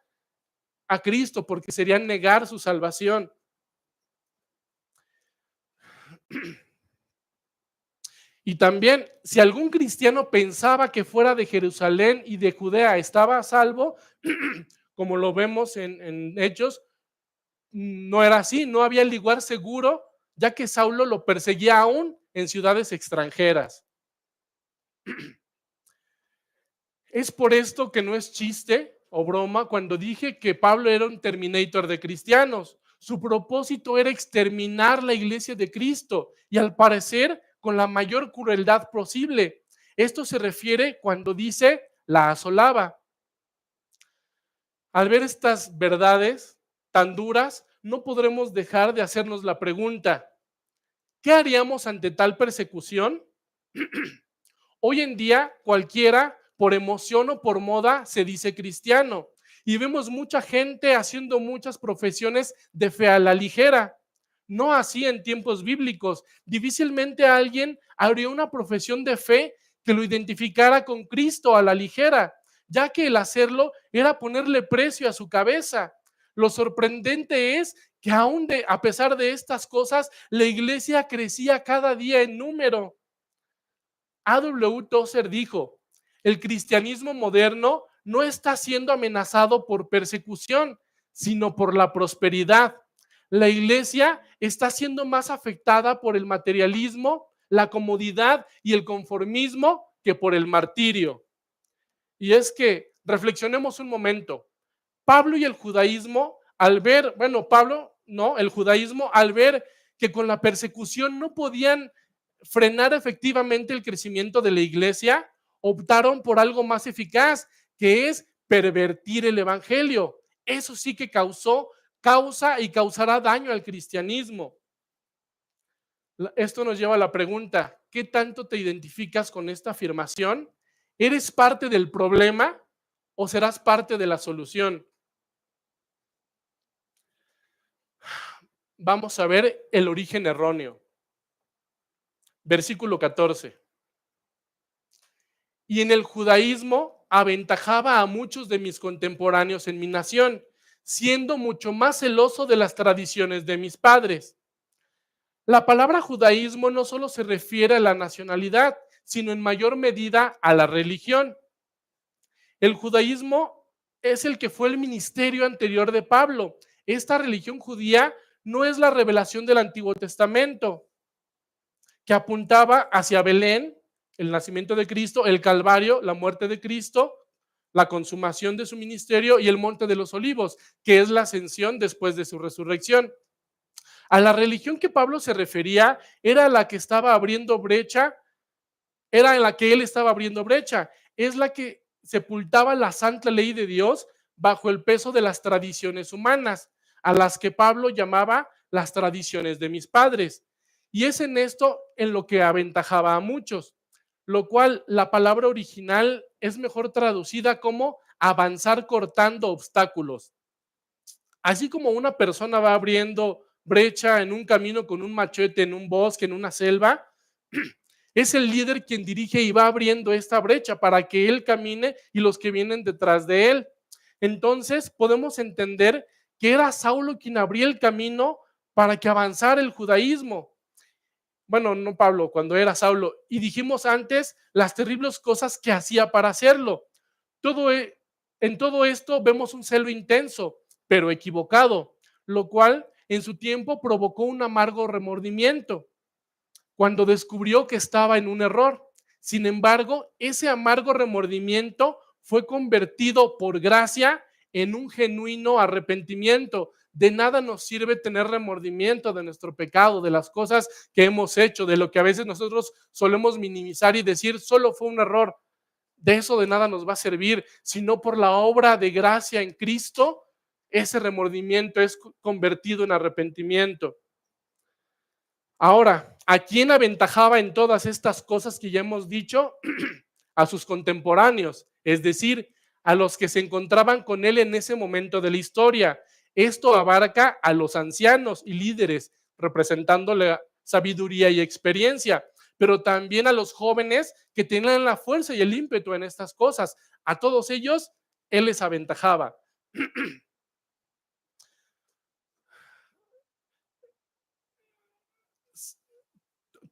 a Cristo porque sería negar su salvación. Y también, si algún cristiano pensaba que fuera de Jerusalén y de Judea estaba a salvo, como lo vemos en Hechos, no era así, no había lugar seguro, ya que Saulo lo perseguía aún en ciudades extranjeras. Es por esto que no es chiste o broma cuando dije que Pablo era un terminator de cristianos. Su propósito era exterminar la iglesia de Cristo y al parecer con la mayor crueldad posible. Esto se refiere cuando dice la asolaba. Al ver estas verdades tan duras, no podremos dejar de hacernos la pregunta, ¿qué haríamos ante tal persecución? Hoy en día cualquiera, por emoción o por moda, se dice cristiano y vemos mucha gente haciendo muchas profesiones de fe a la ligera. No así en tiempos bíblicos. Difícilmente alguien haría una profesión de fe que lo identificara con Cristo a la ligera, ya que el hacerlo era ponerle precio a su cabeza. Lo sorprendente es que a pesar de estas cosas, la iglesia crecía cada día en número. A.W. Tozer dijo, el cristianismo moderno no está siendo amenazado por persecución, sino por la prosperidad. La iglesia está siendo más afectada por el materialismo, la comodidad y el conformismo que por el martirio. Y es que reflexionemos un momento. Pablo y el judaísmo, al ver, bueno, Pablo, no, el judaísmo, al ver que con la persecución no podían frenar efectivamente el crecimiento de la iglesia, optaron por algo más eficaz, que es pervertir el evangelio. Eso sí que causa y causará daño al cristianismo. Esto nos lleva a la pregunta, ¿qué tanto te identificas con esta afirmación? ¿Eres parte del problema o serás parte de la solución? Vamos a ver el origen erróneo. Versículo 14. Y en el judaísmo aventajaba a muchos de mis contemporáneos en mi nación, siendo mucho más celoso de las tradiciones de mis padres. La palabra judaísmo no solo se refiere a la nacionalidad, sino en mayor medida a la religión. El judaísmo es el que fue el ministerio anterior de Pablo. Esta religión judía no es la revelación del Antiguo Testamento, que apuntaba hacia Belén, el nacimiento de Cristo, el Calvario, la muerte de Cristo, la consumación de su ministerio y el Monte de los Olivos, que es la ascensión después de su resurrección. A la religión que Pablo se refería era la que estaba abriendo brecha, era en la que él estaba abriendo brecha, es la que sepultaba la santa ley de Dios bajo el peso de las tradiciones humanas, a las que Pablo llamaba las tradiciones de mis padres. Y es en esto en lo que aventajaba a muchos, lo cual la palabra original es mejor traducida como avanzar cortando obstáculos. Así como una persona va abriendo brecha en un camino con un machete, en un bosque, en una selva, es el líder quien dirige y va abriendo esta brecha para que él camine y los que vienen detrás de él. Entonces podemos entender que era Saulo quien abría el camino para que avanzara el judaísmo. Bueno, no Pablo, cuando era Saulo. Y dijimos antes las terribles cosas que hacía para hacerlo. En todo esto vemos un celo intenso, pero equivocado, lo cual en su tiempo provocó un amargo remordimiento cuando descubrió que estaba en un error. Sin embargo, ese amargo remordimiento fue convertido por gracia en un genuino arrepentimiento. De nada nos sirve tener remordimiento de nuestro pecado, de las cosas que hemos hecho, de lo que a veces nosotros solemos minimizar y decir solo fue un error. De eso de nada nos va a servir, sino por la obra de gracia en Cristo, ese remordimiento es convertido en arrepentimiento. Ahora, ¿a quién aventajaba en todas estas cosas que ya hemos dicho? A sus contemporáneos, es decir, a los que se encontraban con él en ese momento de la historia. Esto abarca a los ancianos y líderes, representando la sabiduría y experiencia, pero también a los jóvenes que tenían la fuerza y el ímpetu en estas cosas. A todos ellos, él les aventajaba.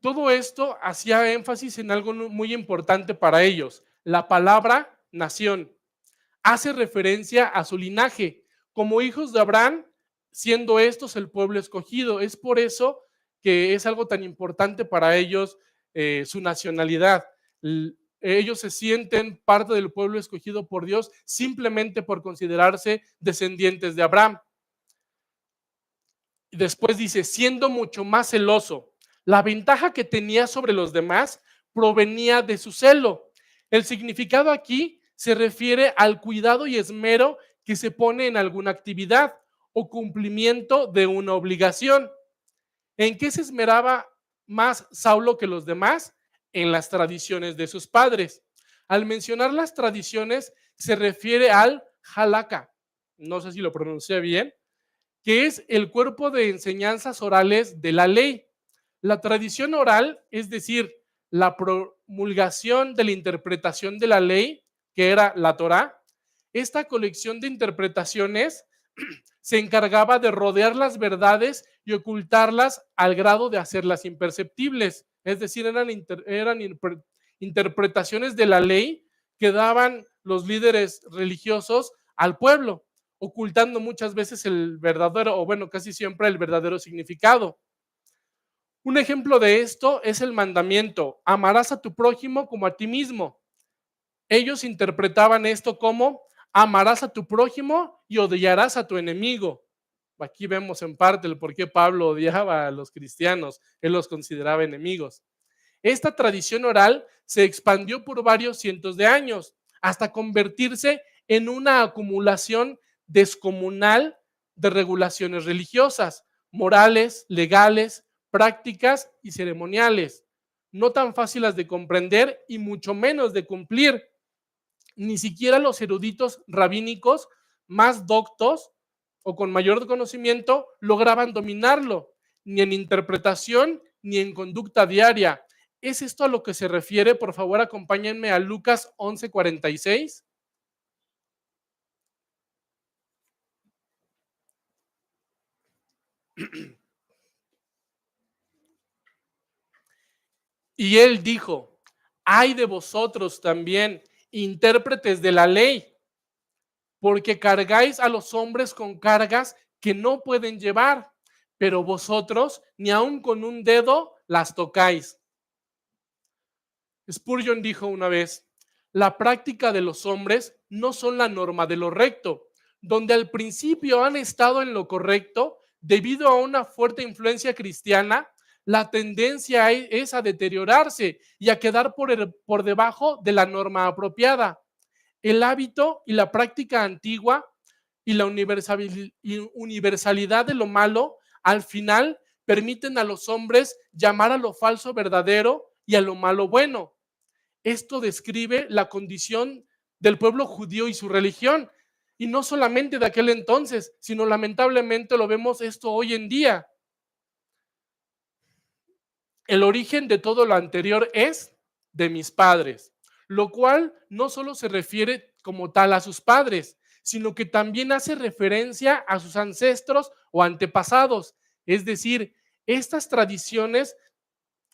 Todo esto hacía énfasis en algo muy importante para ellos, la palabra nación. Hace referencia a su linaje, como hijos de Abraham, siendo estos el pueblo escogido. Es por eso que es algo tan importante para ellos su nacionalidad. Ellos se sienten parte del pueblo escogido por Dios simplemente por considerarse descendientes de Abraham. Después dice, siendo mucho más celoso. La ventaja que tenía sobre los demás provenía de su celo. El significado aquí se refiere al cuidado y esmero que se pone en alguna actividad o cumplimiento de una obligación. ¿En qué se esmeraba más Saulo que los demás? En las tradiciones de sus padres. Al mencionar las tradiciones, se refiere al halakha. No sé si lo pronuncié bien, que es el cuerpo de enseñanzas orales de la ley. La tradición oral, es decir, la promulgación de la interpretación de la ley, que era la Torá, esta colección de interpretaciones se encargaba de rodear las verdades y ocultarlas al grado de hacerlas imperceptibles. Es decir, eran interpretaciones de la ley que daban los líderes religiosos al pueblo, ocultando muchas veces el verdadero, o bueno, casi siempre el verdadero significado. Un ejemplo de esto es el mandamiento, amarás a tu prójimo como a ti mismo. Ellos interpretaban esto como amarás a tu prójimo y odiarás a tu enemigo. Aquí vemos en parte el por qué Pablo odiaba a los cristianos, él los consideraba enemigos. Esta tradición oral se expandió por varios cientos de años hasta convertirse en una acumulación descomunal de regulaciones religiosas, morales, legales, prácticas y ceremoniales, no tan fáciles de comprender y mucho menos de cumplir. Ni siquiera los eruditos rabínicos más doctos o con mayor conocimiento lograban dominarlo, ni en interpretación ni en conducta diaria. ¿Es esto a lo que se refiere? Por favor, acompáñenme a Lucas 11:46. Y él dijo, ay de vosotros también, intérpretes de la ley, porque cargáis a los hombres con cargas que no pueden llevar, pero vosotros ni aun con un dedo las tocáis. Spurgeon dijo una vez, la práctica de los hombres no son la norma de lo recto, donde al principio han estado en lo correcto, debido a una fuerte influencia cristiana, la tendencia es a deteriorarse y a quedar por debajo de la norma apropiada. El hábito y la práctica antigua y la universalidad de lo malo, al final permiten a los hombres llamar a lo falso verdadero y a lo malo bueno. Esto describe la condición del pueblo judío y su religión, y no solamente de aquel entonces, sino lamentablemente lo vemos esto hoy en día. El origen de todo lo anterior es de mis padres, lo cual no solo se refiere como tal a sus padres, sino que también hace referencia a sus ancestros o antepasados. Es decir, estas tradiciones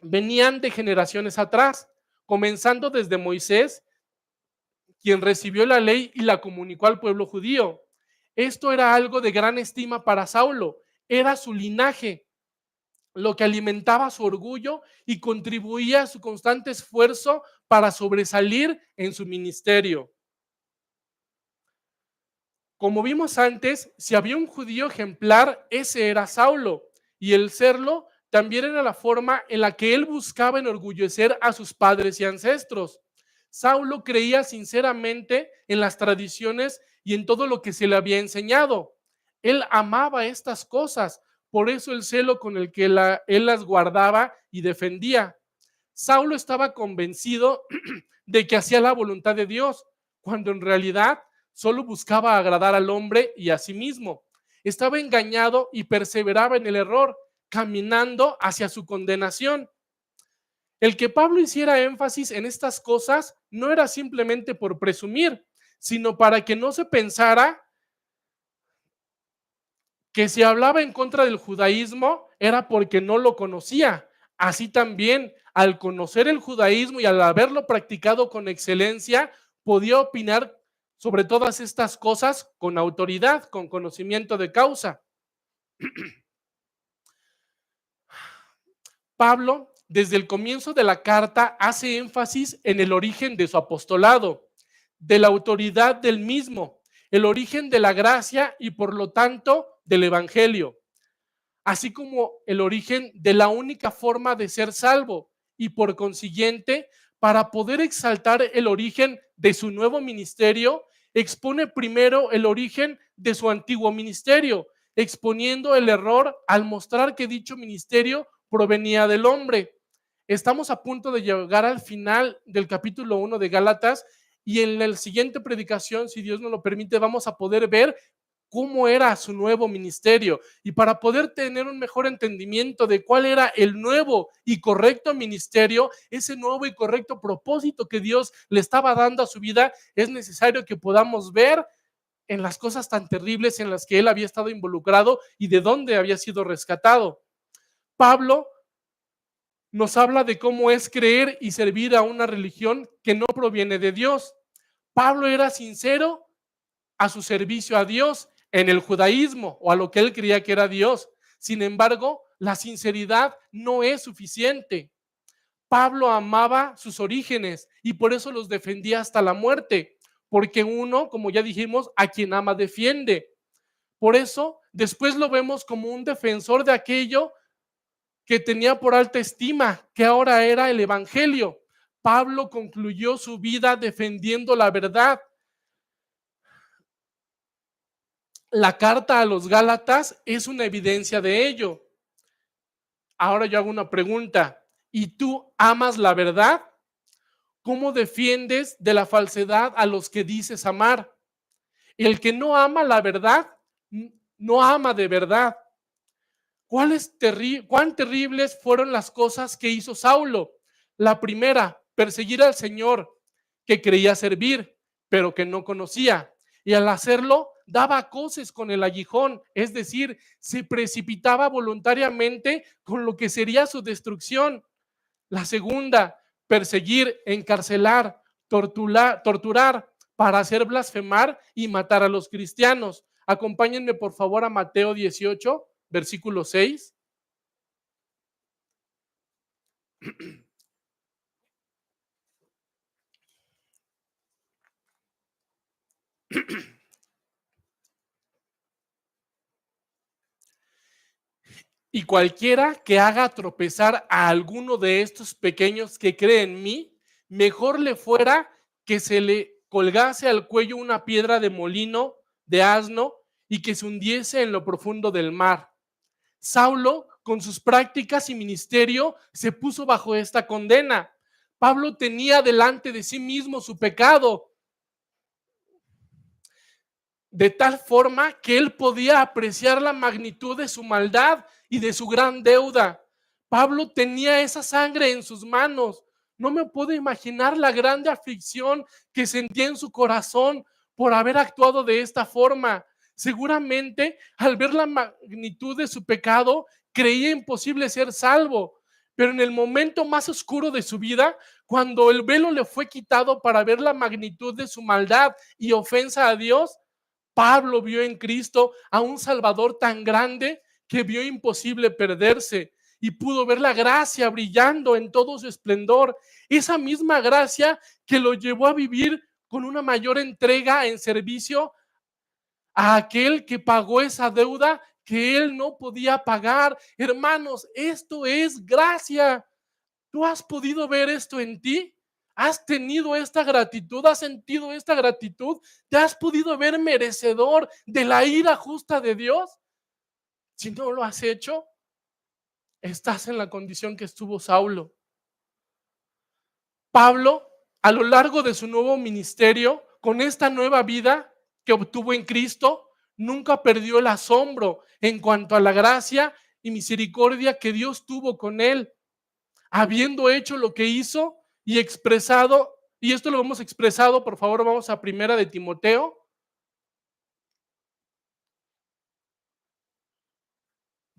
venían de generaciones atrás, comenzando desde Moisés, quien recibió la ley y la comunicó al pueblo judío. Esto era algo de gran estima para Saulo, era su linaje, lo que alimentaba su orgullo y contribuía a su constante esfuerzo para sobresalir en su ministerio. Como vimos antes, si había un judío ejemplar, ese era Saulo, y el serlo también era la forma en la que él buscaba enorgullecer a sus padres y ancestros. Saulo creía sinceramente en las tradiciones y en todo lo que se le había enseñado. Él amaba estas cosas, por eso el celo con el que él las guardaba y defendía. Saulo estaba convencido de que hacía la voluntad de Dios, cuando en realidad solo buscaba agradar al hombre y a sí mismo. Estaba engañado y perseveraba en el error, caminando hacia su condenación. El que Pablo hiciera énfasis en estas cosas no era simplemente por presumir, sino para que no se pensara que si hablaba en contra del judaísmo era porque no lo conocía. Así también, al conocer el judaísmo y al haberlo practicado con excelencia, podía opinar sobre todas estas cosas con autoridad, con conocimiento de causa. Pablo, desde el comienzo de la carta, hace énfasis en el origen de su apostolado, de la autoridad del mismo, el origen de la gracia y por lo tanto del evangelio, así como el origen de la única forma de ser salvo y por consiguiente, para poder exaltar el origen de su nuevo ministerio, expone primero el origen de su antiguo ministerio, exponiendo el error al mostrar que dicho ministerio provenía del hombre. Estamos a punto de llegar al final del capítulo 1 de Gálatas y en la siguiente predicación, si Dios nos lo permite, vamos a poder ver cómo era su nuevo ministerio y para poder tener un mejor entendimiento de cuál era el nuevo y correcto ministerio, ese nuevo y correcto propósito que Dios le estaba dando a su vida, es necesario que podamos ver en las cosas tan terribles en las que él había estado involucrado y de dónde había sido rescatado. Pablo nos habla de cómo es creer y servir a una religión que no proviene de Dios. Pablo era sincero a su servicio a Dios en el judaísmo o a lo que él creía que era Dios. Sin embargo, la sinceridad no es suficiente. Pablo amaba sus orígenes y por eso los defendía hasta la muerte, porque uno, como ya dijimos, a quien ama defiende. Por eso, después lo vemos como un defensor de aquello que tenía por alta estima, que ahora era el evangelio. Pablo concluyó su vida defendiendo la verdad. La carta a los Gálatas es una evidencia de ello. Ahora yo hago una pregunta. ¿Y tú amas la verdad? ¿Cómo defiendes de la falsedad a los que dices amar? El que no ama la verdad, no ama de verdad. ¿Cuán terribles fueron las cosas que hizo Saulo? La primera, perseguir al Señor, que creía servir, pero que no conocía. Y al hacerlo, daba coces con el aguijón, es decir, se precipitaba voluntariamente con lo que sería su destrucción. La segunda, perseguir, encarcelar, torturar para hacer blasfemar y matar a los cristianos. Acompáñenme por favor a Mateo 18, versículo 6. Y cualquiera que haga tropezar a alguno de estos pequeños que cree en mí, mejor le fuera que se le colgase al cuello una piedra de molino de asno y que se hundiese en lo profundo del mar. Saulo, con sus prácticas y ministerio, se puso bajo esta condena. Pablo tenía delante de sí mismo su pecado, de tal forma que él podía apreciar la magnitud de su maldad y de su gran deuda. Pablo tenía esa sangre en sus manos. No me puedo imaginar la grande aflicción que sentía en su corazón por haber actuado de esta forma. Seguramente, al ver la magnitud de su pecado, creía imposible ser salvo. Pero en el momento más oscuro de su vida, cuando el velo le fue quitado para ver la magnitud de su maldad y ofensa a Dios, Pablo vio en Cristo a un Salvador tan grande que vio imposible perderse y pudo ver la gracia brillando en todo su esplendor. Esa misma gracia que lo llevó a vivir con una mayor entrega en servicio a aquel que pagó esa deuda que él no podía pagar. Hermanos, esto es gracia. ¿Tú has podido ver esto en ti? ¿Has tenido esta gratitud? ¿Has sentido esta gratitud? ¿Te has podido ver merecedor de la ira justa de Dios? Si no lo has hecho, estás en la condición que estuvo Saulo. Pablo, a lo largo de su nuevo ministerio, con esta nueva vida que obtuvo en Cristo, nunca perdió el asombro en cuanto a la gracia y misericordia que Dios tuvo con él, habiendo hecho lo que hizo y expresado, y esto lo hemos expresado, por favor, vamos a Primera de Timoteo,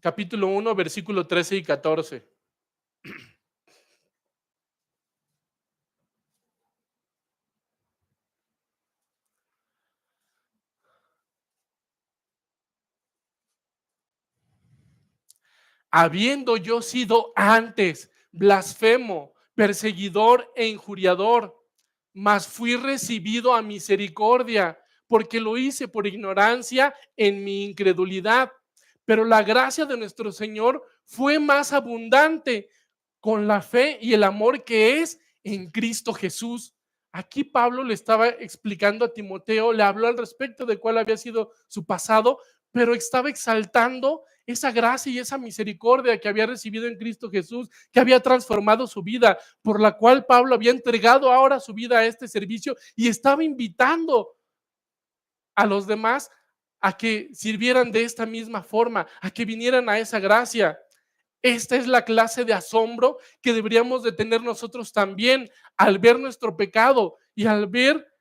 capítulo 1, versículo 13 y 14. Habiendo yo sido antes blasfemo, perseguidor e injuriador, mas fui recibido a misericordia, porque lo hice por ignorancia en mi incredulidad. Pero la gracia de nuestro Señor fue más abundante con la fe y el amor que es en Cristo Jesús. Aquí Pablo le estaba explicando a Timoteo, le habló al respecto de cuál había sido su pasado, pero estaba exaltando esa gracia y esa misericordia que había recibido en Cristo Jesús, que había transformado su vida, por la cual Pablo había entregado ahora su vida a este servicio y estaba invitando a los demás a que sirvieran de esta misma forma, a que vinieran a esa gracia. Esta es la clase de asombro que deberíamos de tener nosotros también al ver nuestro pecado y al ver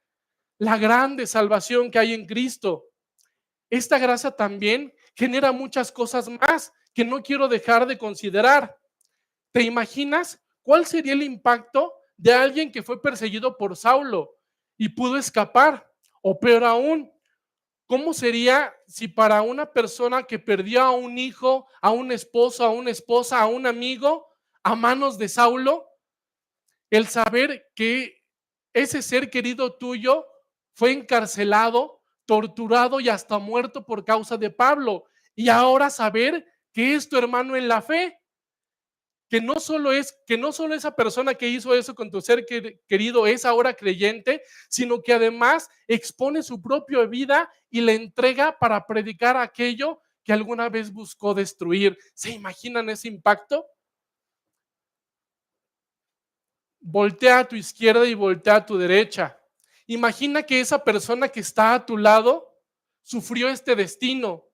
la grande salvación que hay en Cristo. Esta gracia también genera muchas cosas más que no quiero dejar de considerar. ¿Te imaginas cuál sería el impacto de alguien que fue perseguido por Saulo y pudo escapar? O peor aún, ¿cómo sería si para una persona que perdió a un hijo, a un esposo, a una esposa, a un amigo, a manos de Saulo, el saber que ese ser querido tuyo fue encarcelado, torturado y hasta muerto por causa de Pablo? Y ahora saber que es tu hermano en la fe, que no solo esa persona que hizo eso con tu ser querido es ahora creyente, sino que además expone su propia vida y la entrega para predicar aquello que alguna vez buscó destruir. ¿Se imaginan ese impacto? Voltea a tu izquierda y voltea a tu derecha. Imagina que esa persona que está a tu lado sufrió este destino.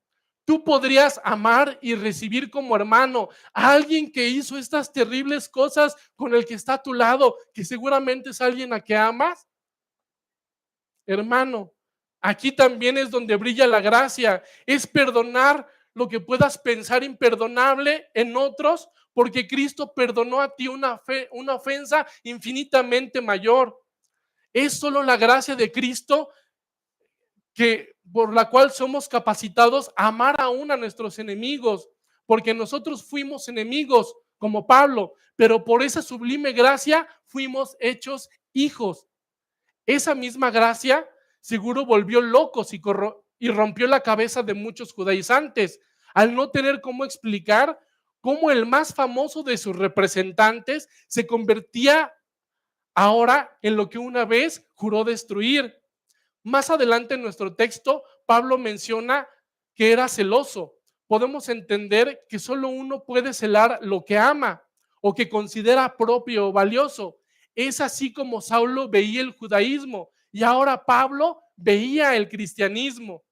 Tú podrías amar y recibir como hermano a alguien que hizo estas terribles cosas con el que está a tu lado, que seguramente es alguien a que amas. Hermano, aquí también es donde brilla la gracia, es perdonar lo que puedas pensar imperdonable en otros, porque Cristo perdonó a ti una ofensa infinitamente mayor. Es solo la gracia de Cristo que por la cual somos capacitados a amar aún a nuestros enemigos, porque nosotros fuimos enemigos como Pablo, pero por esa sublime gracia fuimos hechos hijos. Esa misma gracia seguro volvió locos y rompió la cabeza de muchos judaizantes al no tener cómo explicar cómo el más famoso de sus representantes se convertía ahora en lo que una vez juró destruir. Más adelante en nuestro texto, Pablo menciona que era celoso. Podemos entender que solo uno puede celar lo que ama o que considera propio o valioso. Es así como Saulo veía el judaísmo y ahora Pablo veía el cristianismo.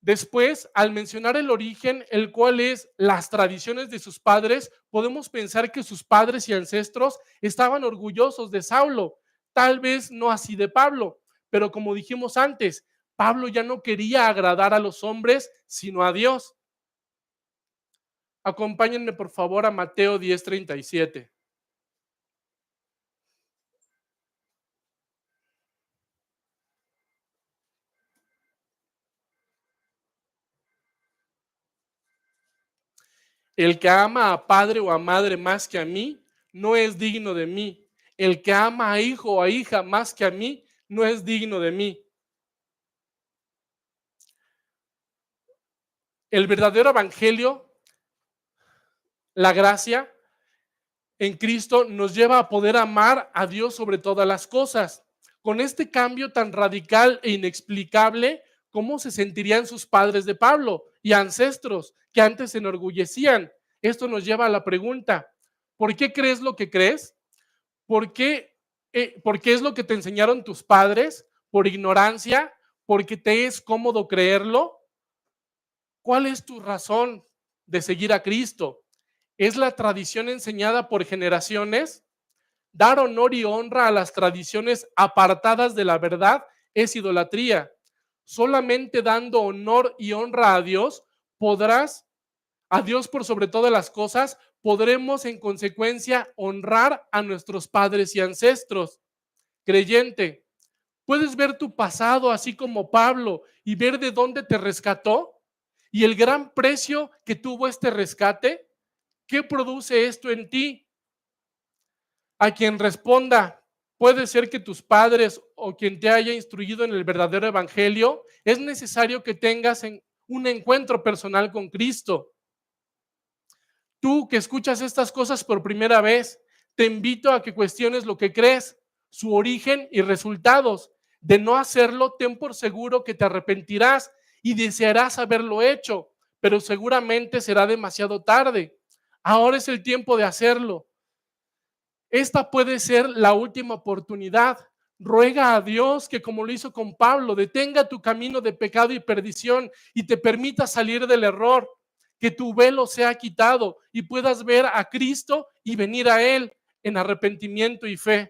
Después, al mencionar el origen, el cual es las tradiciones de sus padres, podemos pensar que sus padres y ancestros estaban orgullosos de Saulo, tal vez no así de Pablo, pero como dijimos antes, Pablo ya no quería agradar a los hombres, sino a Dios. Acompáñenme por favor a Mateo 10:37. El que ama a padre o a madre más que a mí, no es digno de mí. El que ama a hijo o a hija más que a mí, no es digno de mí. El verdadero evangelio, la gracia en Cristo, nos lleva a poder amar a Dios sobre todas las cosas. Con este cambio tan radical e inexplicable, ¿cómo se sentirían sus padres de Pablo y ancestros que antes se enorgullecían? Esto nos lleva a la pregunta: ¿por qué crees lo que crees? ¿Por qué es lo que te enseñaron tus padres? ¿Por ignorancia? ¿Porque te es cómodo creerlo? ¿Cuál es tu razón de seguir a Cristo? ¿Es la tradición enseñada por generaciones? Dar honor y honra a las tradiciones apartadas de la verdad es idolatría. Solamente dando honor y honra a Dios por sobre todas las cosas, podremos en consecuencia honrar a nuestros padres y ancestros. Creyente, ¿puedes ver tu pasado así como Pablo y ver de dónde te rescató y el gran precio que tuvo este rescate? ¿Qué produce esto en ti? A quien responda, puede ser que tus padres o quien te haya instruido en el verdadero evangelio, es necesario que tengas un encuentro personal con Cristo. Tú que escuchas estas cosas por primera vez, te invito a que cuestiones lo que crees, su origen y resultados. De no hacerlo, ten por seguro que te arrepentirás y desearás haberlo hecho, pero seguramente será demasiado tarde. Ahora es el tiempo de hacerlo. Esta puede ser la última oportunidad. Ruega a Dios que, como lo hizo con Pablo, detenga tu camino de pecado y perdición y te permita salir del error, que tu velo sea quitado y puedas ver a Cristo y venir a Él en arrepentimiento y fe.